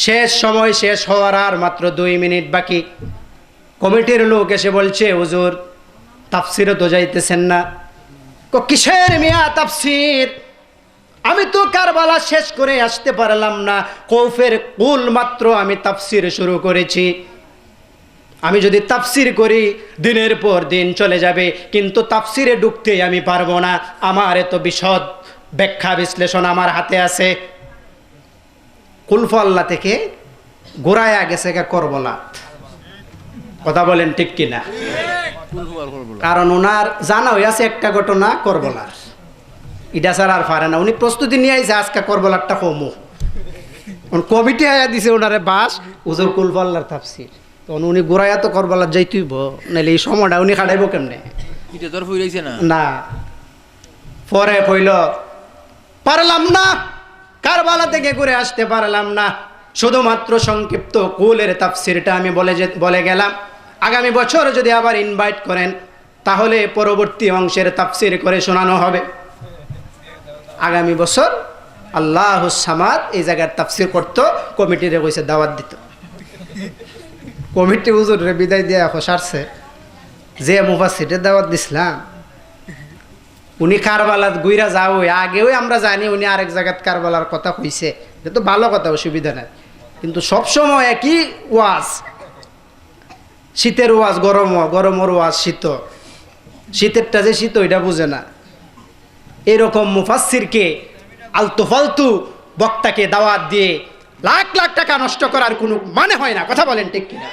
শেষ সময় শেষ হওয়ার আর মাত্র 2 মিনিট বাকি। কমিটির লোক এসে বলছে হুজুর তাফসিরও তো যাইতেছেন না। কিসের মিয়া তাফসির? আমি তো কারবালা শেষ করে আসতে পারলাম না, কৌফের কুল মাত্র আমি তাফসির শুরু করেছি। আমি যদি তাফসির করি দিনের পর দিন চলে যাবে, কিন্তু তাফসিরে ঢুকতে আমি পারবো না। আমার এত বিশদ ব্যাখ্যা বিশ্লেষণ আমার হাতে আছে। কুলফু আল্লাহ থেকে গোড়ায়া গেছে করবলা। কথা বলেন ঠিক কিনা? কারণ ওনার জানা হয়ে আছে একটা ঘটনা করবলার, এটা ছাড়া আর পারে না। উনি প্রস্তুতি নিয়ে আইছে আজকে করবলারটা কমু। কমিটি আয়া দিছে ওনারে বাস হুজুর কুলফু আল্লাহর তাফসির। তখন উনি গোড়ায়া তো করবলার যাইতেইব, নাহলে এই সময়টা উনি খাটাইব কেমনে? না পরে কইল পারলাম না, কারবালা থেকে ঘুরে আসতে পারলাম না, শুধুমাত্র সংক্ষিপ্ত কুলের তাফসিরটা আমি বলে গেলাম। আগামী বছর যদি আবার ইনভাইট করেন তাহলে পরবর্তী অংশের তাফসির করে শোনানো হবে। আগামী বছর আল্লাহুস সামাদ এই জায়গার তাফসির করতো, কমিটিরে কইছে দাওয়াত দিত। কমিটি হুজুরে বিদায় দিয়ে সারছে, যে মুফাসসিরের দাওয়াত দিছিলাম উনি কারবালাত গুইরা যাও, আগেও আমরা জানি উনি আরেক জায়গাত কারবালার কথা কইছে, এটা তো ভালো কথা, অসুবিধা নাই। কিন্তু সবসময় একই ওয়াজ, শীতের ওয়াজ গরম, গরমের ওয়াজ শীত, শীতেরটা যে শীত ওইটা বুঝে না। এরকম মুফাসসিরকে আলতু ফালতু বক্তাকে দাওয়াত দিয়ে লাখ লাখ টাকা নষ্ট করার কোনো মানে হয় না। কথা বলেন ঠিক কিনা?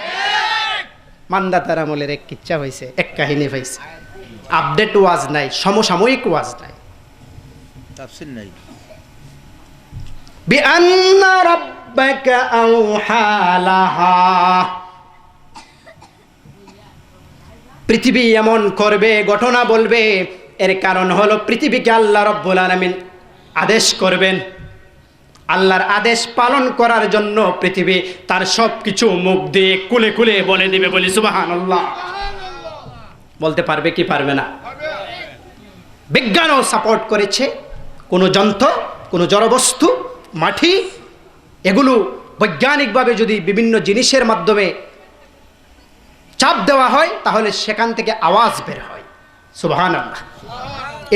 মান্দাতার আমলের এক কিচ্ছা হয়েছে, এক কাহিনী হয়েছে। আপডেট ওয়াজ নাই, সমসাময়িক ওয়াজ নাই, তাফসির নাই। বিআন্না রাব্বাকা আওহা লাহা, পৃথিবী এমন করবে, ঘটনা বলবে, এর কারণ হলো পৃথিবীকে আল্লাহ রাব্বুল আলামিন আদেশ করবেন। আল্লাহর আদেশ পালন করার জন্য পৃথিবী তার সব কিছু মুখ দিয়ে কুলে কুলে বলে দিবে। বলি সুবহানাল্লাহ। বলতে পারবে কি পারবে না? বিজ্ঞানও সাপোর্ট করেছে। কোনো যন্ত্র, কোনো জড়বস্তু, মাটি, এগুলো বৈজ্ঞানিকভাবে যদি বিভিন্ন জিনিসের মাধ্যমে চাপ দেওয়া হয় তাহলে সেখান থেকে আওয়াজ বের হয়। সুবহানাল্লাহ।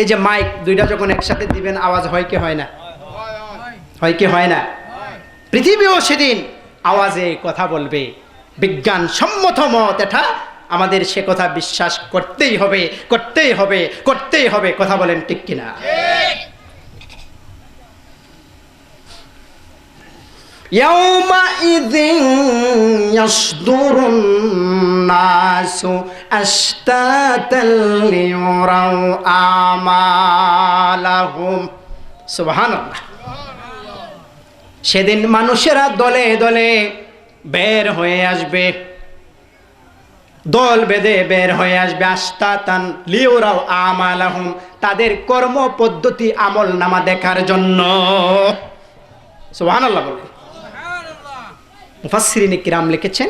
এই যে মাইক দুইটা যখন একসাথে দিবেন আওয়াজ হয় কি হয় না? হয় কি হয় না? পৃথিবীও সেদিন আওয়াজে কথা বলবে। বিজ্ঞান সম্মত মত এটা, আমাদের সে কথা বিশ্বাস করতেই হবে, করতেই হবে, করতেই হবে। কথা বলেন ঠিক কিনা? ইয়াউমাইযিন ইয়াসদুরুন নাসু আশতাতাল লিয়ুরাউ আমালাহুম। সুবহানাল্লাহ। সেদিন মানুষেরা দলে দলে বের হয়ে আসবে, দল বেঁধে বের হয়ে আসবে। আশতাতান লিয়ুরাউ আমালাহুম, তাদের কর্ম পদ্ধতি আমল নামা দেখার জন্য। সুবহানাল্লাহ বলে মুফাসসিরিনে কিরাম লিখেছেন,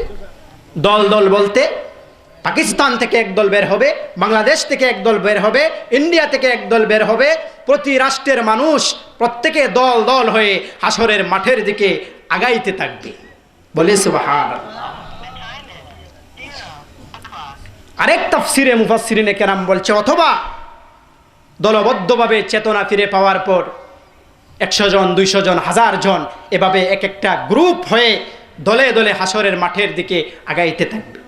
দল দল বলতে পাকিস্তান থেকে একদল বের হবে, বাংলাদেশ থেকে একদল বের হবে, ইন্ডিয়া থেকে একদল বের হবে। প্রতি রাষ্ট্রের মানুষ প্রত্যেকে দল দল হয়ে হাসরের মাঠের দিকে আগাইতে থাকবে। বলে সুবহানাল্লাহ। আরেক তাফসিরে মুফাসসিরিনে কেরাম বলছে, অথবা দলবদ্ধভাবে চেতনা ফিরে পাওয়ার পর 100 জন, 200 জন, 1000 জন এভাবে এক একটা গ্রুপ হয়ে দলে দলে হাসরের মাঠের দিকে আগাইতে থাকবে।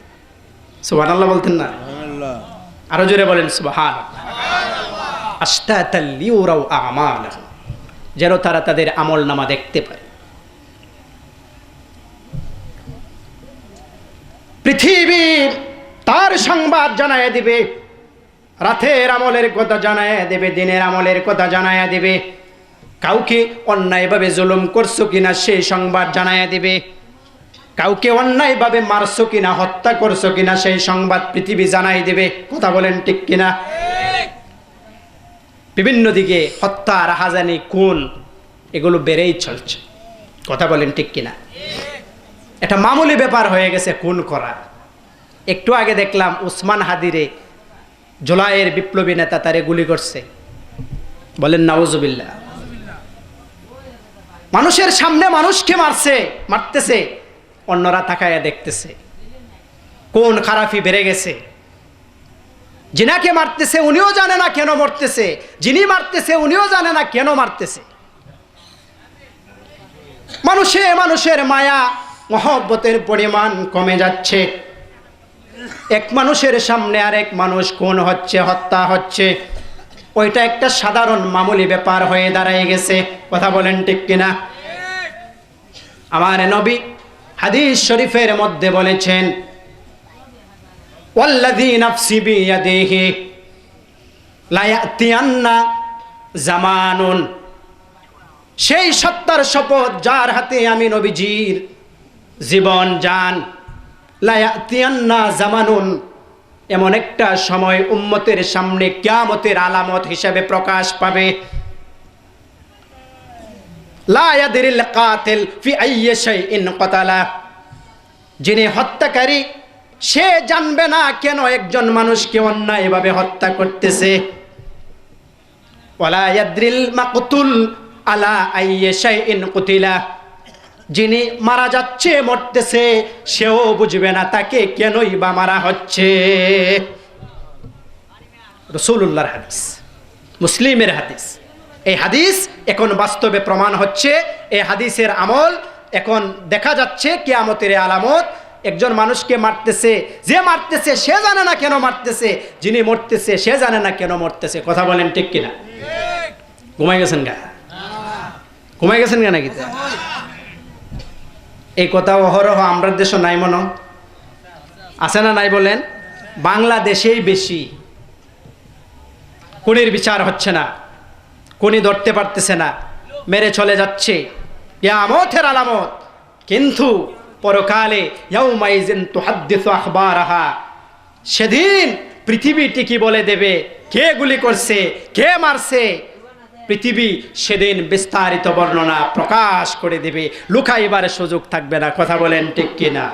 সুবহানাল্লাহ বলতেন না? সুবহানাল্লাহ। আরো জোরে বলেন সুবহানাল্লাহ। আশতাতাল লিয়ুরাউ আমালাহুম, যেন তারা তাদের আমল নামা দেখতে পায়। পৃথিবী তার সংবাদ জানায় দিবে, রাতের আমলের কথা জানায় দেবে, দিনের আমলের কথা জানায় দেবে। কাউকে অন্যায়ভাবে জুলুম করছো কিনা সেই সংবাদ জানায় দিবে, কাউকে অন্যায়ভাবে মারছো কিনা, হত্যা করছো কিনা সেই সংবাদ পৃথিবী জানাই দেবে। কথা বলেন ঠিক কিনা? বিভিন্ন দিকে হত্যা, রাহাজানি, খুন এগুলো বেড়েই চলছে। কথা বলেন ঠিক কিনা? এটা মামুলি ব্যাপার হয়ে গেছে খুন করা। একটু আগে দেখলাম উসমান হাদিরে জুলাইয়ের বিপ্লবী নেতা তারে গুলি করছে। বলেন নাউজুবিল্লাহ। মানুষের সামনে মানুষকে মারতেছে, অন্যরা তাকায়া দেখতেছে। কোন খারাপি বেড়ে গেছে। যিনাকে মারতেছে উনিও জানে না কেন মরতেছে, যিনি মারতেছে উনিও জানে না কেন মারতেছে। মানুষের মায়া মহব্বতের পরিমাণ কমে যাচ্ছে। এক মানুষের সামনে আরেক মানুষ খুন হচ্ছে, হত্যা হচ্ছে, ওইটা একটা সাধারণ মামুলি ব্যাপার হয়ে দাঁড়ায় গেছে। কথা বলেন ঠিক কিনা? আমার নবী হাদিস শরীফের মধ্যে বলেছেন, ওয়াল্লাযী নাফসি বিয়াদিহি লা ইয়াতিয়ান্না জামানুন, সেই সত্তার শপথ যার হাতে আমি নবীজির জীবন যান, লা ইয়াতিয়ান্না জামানুন, এমন একটা সময় উম্মতের সামনে কিয়ামতের আলামত হিসেবে প্রকাশ পাবে। লা ইয়াদরিল কাতিল ফি আইয়ি শাইইন কাতালা, যিনি হত্যাকারী সে জানবে না কেন একজন মানুষকে অন্যায়ভাবে হত্যা করতেছে। ওয়ালা ইয়াদরিল মাকতুল আলা আইয়ি শাইইন কুতিলা, যিনি মারা যাচ্ছে, মরতেছে, সেও বুঝবে না তাকে কেনই বা মারা হচ্ছে। রাসূলুল্লাহর হাদিস, মুসলিমের হাদিস। এই হাদিস এখন বাস্তবে প্রমাণ হচ্ছে। এই হাদিসের আমল এখন দেখা যাচ্ছে কিয়ামতের আলামত। একজন মানুষকে মারতেছে, যে মারতেছে সে জানে না কেন মারতেছে, যিনি মরতেছে সে জানে না কেন মরতেছে। কথা বলেন ঠিক কিনা? ঘুমাই গেছেন গা? ঘুমাই গেছেন গা নাকি? এই কথা অহরহ আমরা দেশে নাই মনে আছে না? নাই বলেন? বাংলাদেশেই বেশি। খুনির বিচার হচ্ছে না, খুনি ধরতে পারতেছে না, মেরে চলে যাচ্ছে, কিয়ামতের আলামত। কিন্তু পরকালে ইয়াউমাইযিন তুহাদ্দিসু আখবারাহা, সেদিন পৃথিবী ঠিকই বলে দেবে কে গুলি করছে, কে মারছে। পৃথিবী সেদিন বিস্তারিত বর্ণনা প্রকাশ করে দেবে, লুকাইবার সুযোগ থাকবে না। কথা বলেন ঠিক কিনা?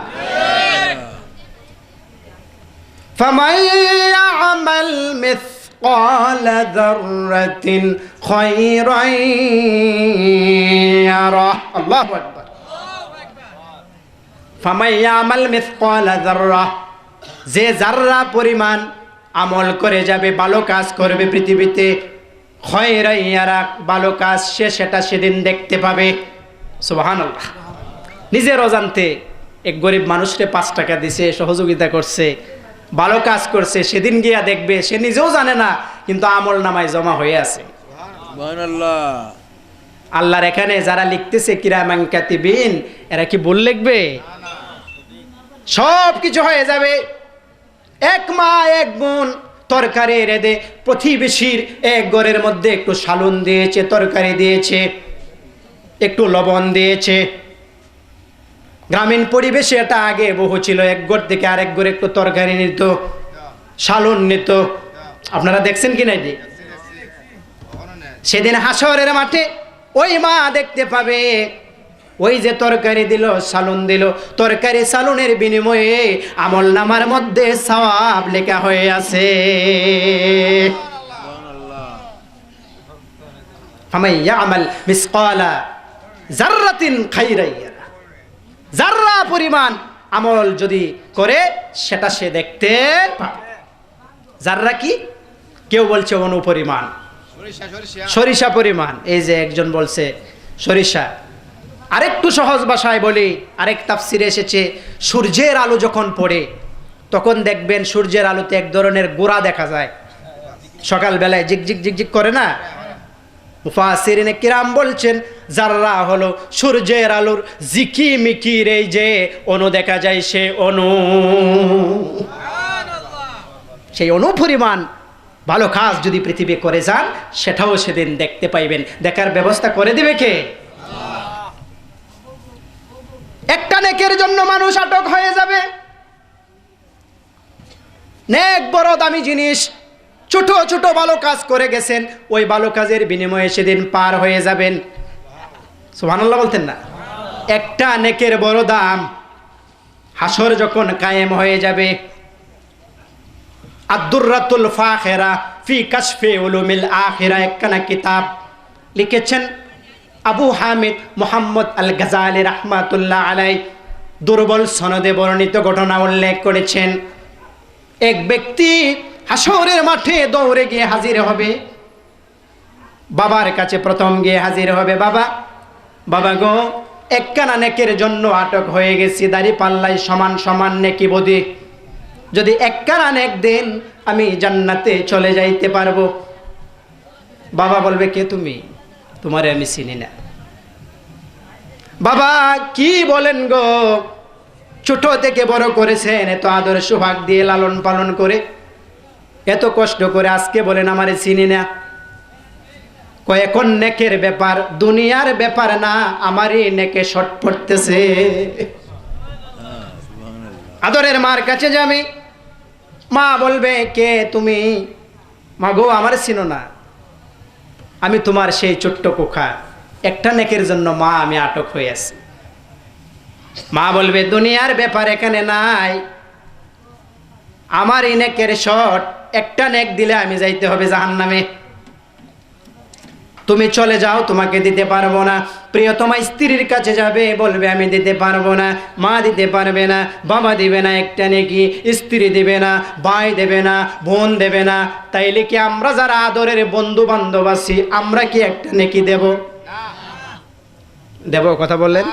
ফামান ইয়ামাল মিসকাল যাররাতিন খায়রান ইয়ারা। আল্লাহু আকবার। ফামান ইয়ামাল মিসকাল যাররা, যে যাররা পরিমাণ আমল করে যাবে, ভালো কাজ করবে পৃথিবীতে, খায়রান ইয়ারা, ভালো কাজ সে সেটা সেদিন দেখতে পাবে। সুবহানাল্লাহ। নিজের অজান্তে এক গরিব মানুষকে 5 টাকা দিছে, সহযোগিতা করছে, ভালো কাজ করছে, সেদিন গিয়া দেখবে সে নিজেও জানে না, কিন্তু আমল নামায় জমা হয়ে আছে। সুবহানাল্লাহ। আল্লাহর এখানে যারা লিখতেছে কিরামান কাতিবিন, এরা কি ভুল লিখবে? সব কিছু হয়ে যাবে। এক মা এক বোন তরকারি রেঁধে প্রতিবেশীর এক ঘরের মধ্যে একটু সালুন দিয়েছে, তরকারি দিয়েছে, একটু লবণ দিয়েছে। গ্রামীণ পরিবেশে এটা আগে বহু ছিল, এক ঘর থেকে আরেক ঘরে একটু তরকারি নিত, সালুন নিত। আপনারা দেখছেন কি না? সেদিন হাসরের মাঠে ওই মা দেখতে পাবে ওই যে তরকারি দিল, সালুন দিল, তরকারি সালুনের বিনিময়ে আমল নামার মধ্যে সওয়াব লেখা হয়ে আছে। ফামান ইয়ামাল মিসকালা যাররাতিন খাইরান ইয়ারা, যাররা পরিমাণ আমল যদি করে সেটা সে দেখতে পাবে। যাররা কি? কেউ বলছে অনুপরিমাণ, সরিষা পরিমাণ। এই যে একজন বলছে সরিষা। আরেকটু সহজ ভাষায় বলি, আরেক তাফসিরে এসেছে সূর্যের আলো যখন পড়ে তখন দেখবেন সূর্যের আলোতে এক ধরনের গোড়া দেখা যায়, সকালবেলায় ঝিকঝিক ঝিকঝিক করে না। মুফাসসিরিনে কিরাম বলছেন যাররা হলো সূর্যের আলোর ঝিকিমিকির এই যে অণু দেখা যায়, সে অণু, সেই অণু পরিমাণ ভালো কাজ যদি পৃথিবী করে যান সেটাও সেদিন দেখতে পাইবেন। দেখার ব্যবস্থা করে দিবে কে? একটা নেকের জন্য মানুষ আটক হয়ে যাবে। নেক বড় দামি জিনিস, ছোট ছোট ভালো কাজ করে গেছেন, ওই ভালো কাজের বিনিময়ে সেদিন পার হয়ে যাবেন। সুবহানাল্লাহ বলতেন না? একটা নেকের বড় দাম। হাসর যখন কায়েম হয়ে যাবে, আদ-দুররাতুল ফাখিরা ফি কাশফি উলুমিল আখিরা একখানা কিতাব লিখেছেন আবু হামিদ মুহাম্মদ আল গাজালি রাহমাতুল্লাহ আলাই। দুর্বল সনদে বর্ণিত ঘটনা উল্লেখ করেছেন। এক ব্যক্তি হাসরের মাঠে দৌড়ে গিয়ে হাজির হবে, বাবার কাছে প্রথম গিয়ে হাজির হবে। বাবা, বাবা গো, একখানা নেকের জন্য আটক হয়ে গেছি, দাড়ি পাল্লাই সমান সমান নেকি বদি, যদি একখানা নেক দেন আমি জান্নাতে চলে যাইতে পারবো। বাবা বলবে কে তুমি? তোমারে আমি চিনি না। বাবা কি বলেন গো, ছোট থেকে বড় করেছেন, এত আদর সোহাগ দিয়ে লালন পালন করে, এত কষ্ট করে, আজকে বলেন আমারে চিনি না। কয়েকন নেকের ব্যাপার, দুনিয়ার ব্যাপার না, আমারই নেকে শর্ট পড়তেছে। আদরের মার কাছে যাবে, মা বলবে কে তুমি? মা গো আমার চিনো না, আমি তোমার সেই ছোট্ট কোখা, একটা নেকের জন্য মা আমি আটক হয়ে আছি। মা বলবে দুনিয়ার ব্যাপার এখানে নাই, আমার এই নেকের শর্ট, একটা নেক দিলে আমি যাইতে হবে জাহান্নামে, তুমি চলে যাও, তোমাকে দিতে পারবো না। প্রিয়তমা স্ত্রীর কাছে যাবে, বলবে আমি দিতে পারবো না। মা দিতে পারবে না, বাবা দিবে না একটা নেকি, স্ত্রী দিবে না, ভাই দেবে না, বোন দেবে না। তাইলে কি আমরা যারা আদরের বন্ধু বান্ধব আছি আমরা কি একটা নেকি দেব? দেব? কথা বললেন?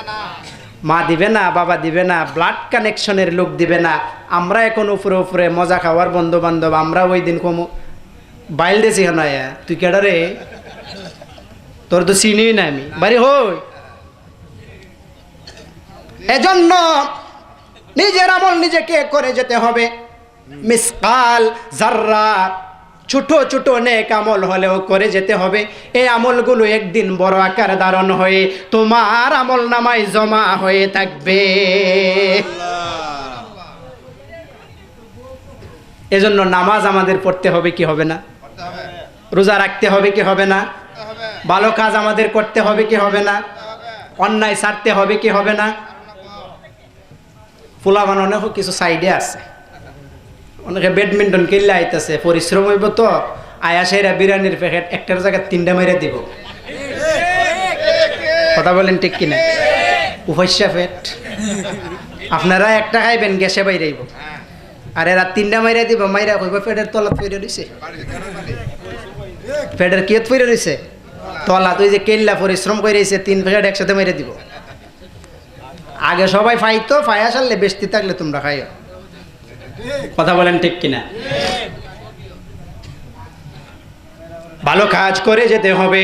মা দিবে না, বাবা দিবে না, ব্লাড কানেকশনের লোক দিবে না। আমরা এখন উপরে উপরে মজা খাওয়ার বন্ধু বান্ধব, আমরা ওই দিন কমু বাইল দেছি না, তুই কেডা রে, তোর তো চিনি না আমি, বাড়ি হই। এজন্য নিজের আমল নিজেকে করে যেতে হবে। মিসকাল যাররা ছোট ছোট নেক আমল হলেও করে যেতে হবে। এই আমলগুলো একদিন বড় আকার ধারণ হয়ে তোমার আমল নামায় জমা হয়ে থাকবে। এজন্য নামাজ আমাদের পড়তে হবে কি হবে না? রোজা রাখতে হবে কি হবে না? ভালো কাজ আমাদের করতে হবে কি হবে না? অন্যায় ছাড়তে হবে কি হবে না? পোলা বানানো কিছু সাইডে আছে, অনেকে ব্যাডমিন্টন খেললে আইতেছে, পরিশ্রম হইব তো আয়া সেরা বিরিয়ানির প্যাকেট একটার জায়গায় 3টা মেরে দিব। কথা বলেন ঠিক কিনা? উপস্যা পেট, আপনারা একটা খাইবেন গ্যাসে বাইরেইব, আর এরা 3টা মেরে দিব, মাইরা কইব পেটের তলা ফিরে রইছে, পেটের কিয়ত ফিরে রইছে তলা, তুই যে কেল্লা পরিশ্রম করে 3 প্যাকেট একসাথে মেরে দিব। আগে সবাই ফাইতো, ফাইয়া সারলে বেশি থাকলে তোমরা খাইও। কথা বলেন ঠিক কিনা? ভালো কাজ করে যেতে হবে।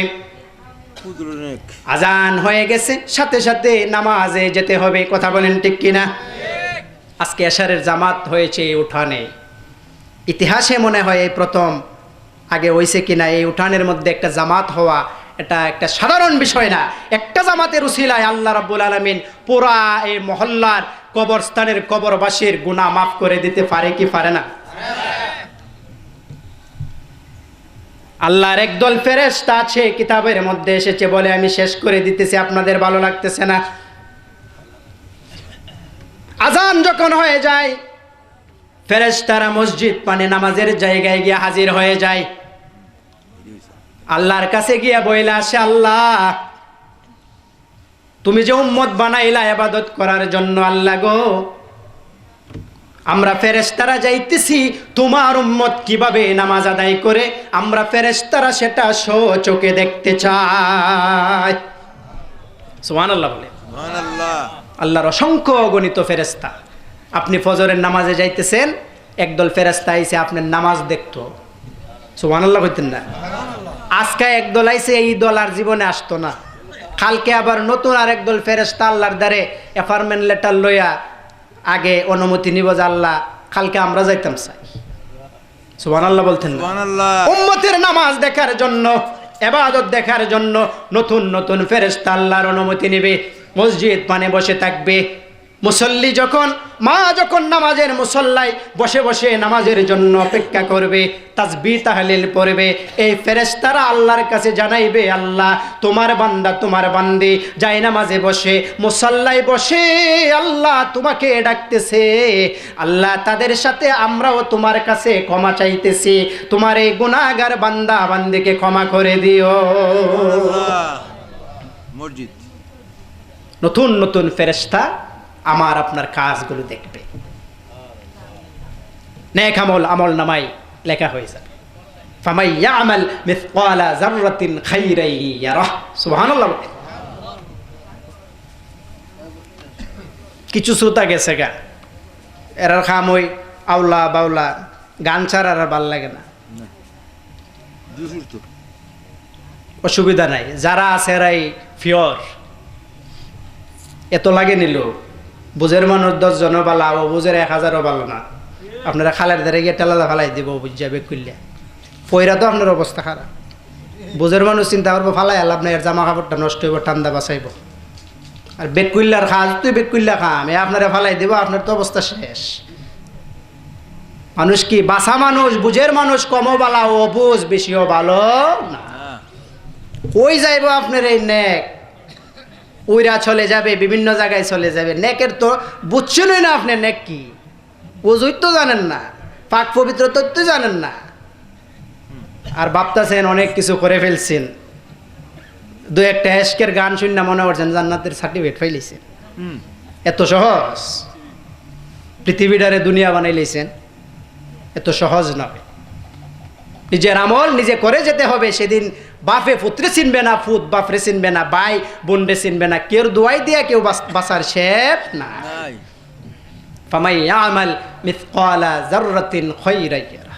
কুদুর অনেক। আজান হয়ে গেছে, সাথে সাথে নামাজে যেতে হবে। কথা বলেন ঠিক কিনা? আজকে এশারের জামাত হয়েছে এই উঠানে। ইতিহাসে মনে হয় এই প্রথম, আগে হয়েছে কিনা এই উঠানের মধ্যে একটা জামাত হওয়া, এটা একটা সাধারণ বিষয় না। একটা জামাতের উসিলায় আল্লাহ রাব্বুল আলামিন পুরা এই মহল্লার কবরস্থানের কবরবাসীর গুনাহ মাফ করে দিতে পারে কি পারে না? আল্লাহর একদল ফেরেশতা আছে, কিতাবের মধ্যে এসেছে, বলে আমি শেষ করে দিতেছি, আপনাদের ভালো লাগতেছে না। আজান যখন হয়ে যায়, ফেরেশতারা মসজিদ মানে নামাজের জায়গায় গিয়ে হাজির হয়ে যায়। আল্লাহর কাছে গিয়ে বইলা আসে, আল্লাহ তুমি যে উম্মত বানাইলা ইবাদত করার জন্য, আল্লাহ গো আমরা ফেরেশতারা যাইতেছি তোমার উম্মত কিভাবে নামাজ আদায় করে, আমরা ফেরেশতারা সেটা চোখে দেখতে চাই। সুবহানাল্লাহ বলে। সুবহানাল্লাহ। আল্লাহর অসংখ্য অগণিত ফেরেশতা। আপনি ফজরের নামাজে যাইতেছেন, একদল ফেরেশতা আইছে আপনার নামাজ দেখতো। সুবহানাল্লাহ কইতেন না? আজকে একদল আইছে, এই দল আর জীবনে আসতো না। কালকে আবার নতুন আরেক দল ফেরেশতা আল্লাহর দ্বারে অ্যাপয়েন্টমেন্ট লেটার লইয়া আগে অনুমতি নিব যে আল্লাহ কালকে আমরা যাইতাম চাই। সুবহানাল্লাহ বলতেন না? সুবহানাল্লাহ। উম্মতের নামাজ দেখার জন্য, ইবাদত দেখার জন্য নতুন নতুন ফেরেশতা আল্লাহর অনুমতি নেবে, মসজিদ পানে বসে থাকবে। মুসল্লি যখন যখন নামাজের মুসল্লায় বসে বসে নামাজের জন্য অপেক্ষা করবে, তাসবিহ তাহলিল পড়বে, এই ফেরেশতারা আল্লাহর কাছে জানাইবে, আল্লাহ তোমার বান্দা তোমার বান্দি যায় নামাজে বসে, মুসল্লায় বসে আল্লাহ তোমাকে ডাকতেছে। আল্লাহ তাদের সাথে আমরাও তোমার কাছে ক্ষমা চাইতেছি, তোমার এই গুনাহগার বান্দা বান্দিকে ক্ষমা করে দিও। মসজিদ নতুন নতুন ফেরেশতা আমার আপনার কাজগুলো দেখবে, নেক আমল নামাই লেখা হয়ে যাবে। ফামাই ইয়ামাল মিসকালা যাররাতিন খাইরান ইয়ারাহ। সুবহানাল্লাহ। কিছু শ্রোতা গেছে গা, এরার খাম ওই আউলা বাউলা গান ছাড়া আর ভাল লাগে না। অসুবিধা নাই, যারা আছে এরাই ফিওর। এত লাগে নিল, বুঝের মানুষ 10 জনও বালা, ও বুঝের 1000ও ভালো না। আপনারা খালের ধারে গিয়ে টেলা ফালাই দিব, বুঝা বেগ করলে পয়রা তো আপনার অবস্থা খারাপ। বুঝের মানুষ চিন্তা করবো ফালাই আল্লাহ আপনার জামা কাপড়টা নষ্ট হইব, ঠান্ডা বাঁচাইব। আর বেগ করলার খাস তুই বেগ করলা খাম, আপনারা ফালাই দিব, আপনার তো অবস্থা শেষ। মানুষ কি বাসা মানুষ, বুঝের মানুষ কমও বালা, ও বুঝ বেশিও ভালো না। ওই যাইব আপনার এই নেক, ওইরা চলে যাবে, বিভিন্ন জায়গায় চলে যাবে। নেকের তো বুঝছেনই না আপনি নেক কি, ওজুই তো জানেন না, পাক পবিত্র তো জানেন না, আর ভাবতেছেন অনেক কিছু করে ফেলছেন। দু একটা এশকের গান শুনে মনে করছেন জান্নাতের সার্টিফিকেট পাইলেছেন। এত সহজ পৃথিবীটারে দুনিয়া বানাইলেছেন, এত সহজ নয়। নিজের আমল নিজে করে যেতে হবে। সেদিন বাপে পুত্রে চিনবে না, পুত বাপরে চিনবে না, ভাই বোনরে চিনবে না, কেউ দোয়াই দিয়া কেউ বাঁচার শেপ না। ফামাই ইয়ামাল মিসকালা যাররাতিন খাইরান ইয়ারা।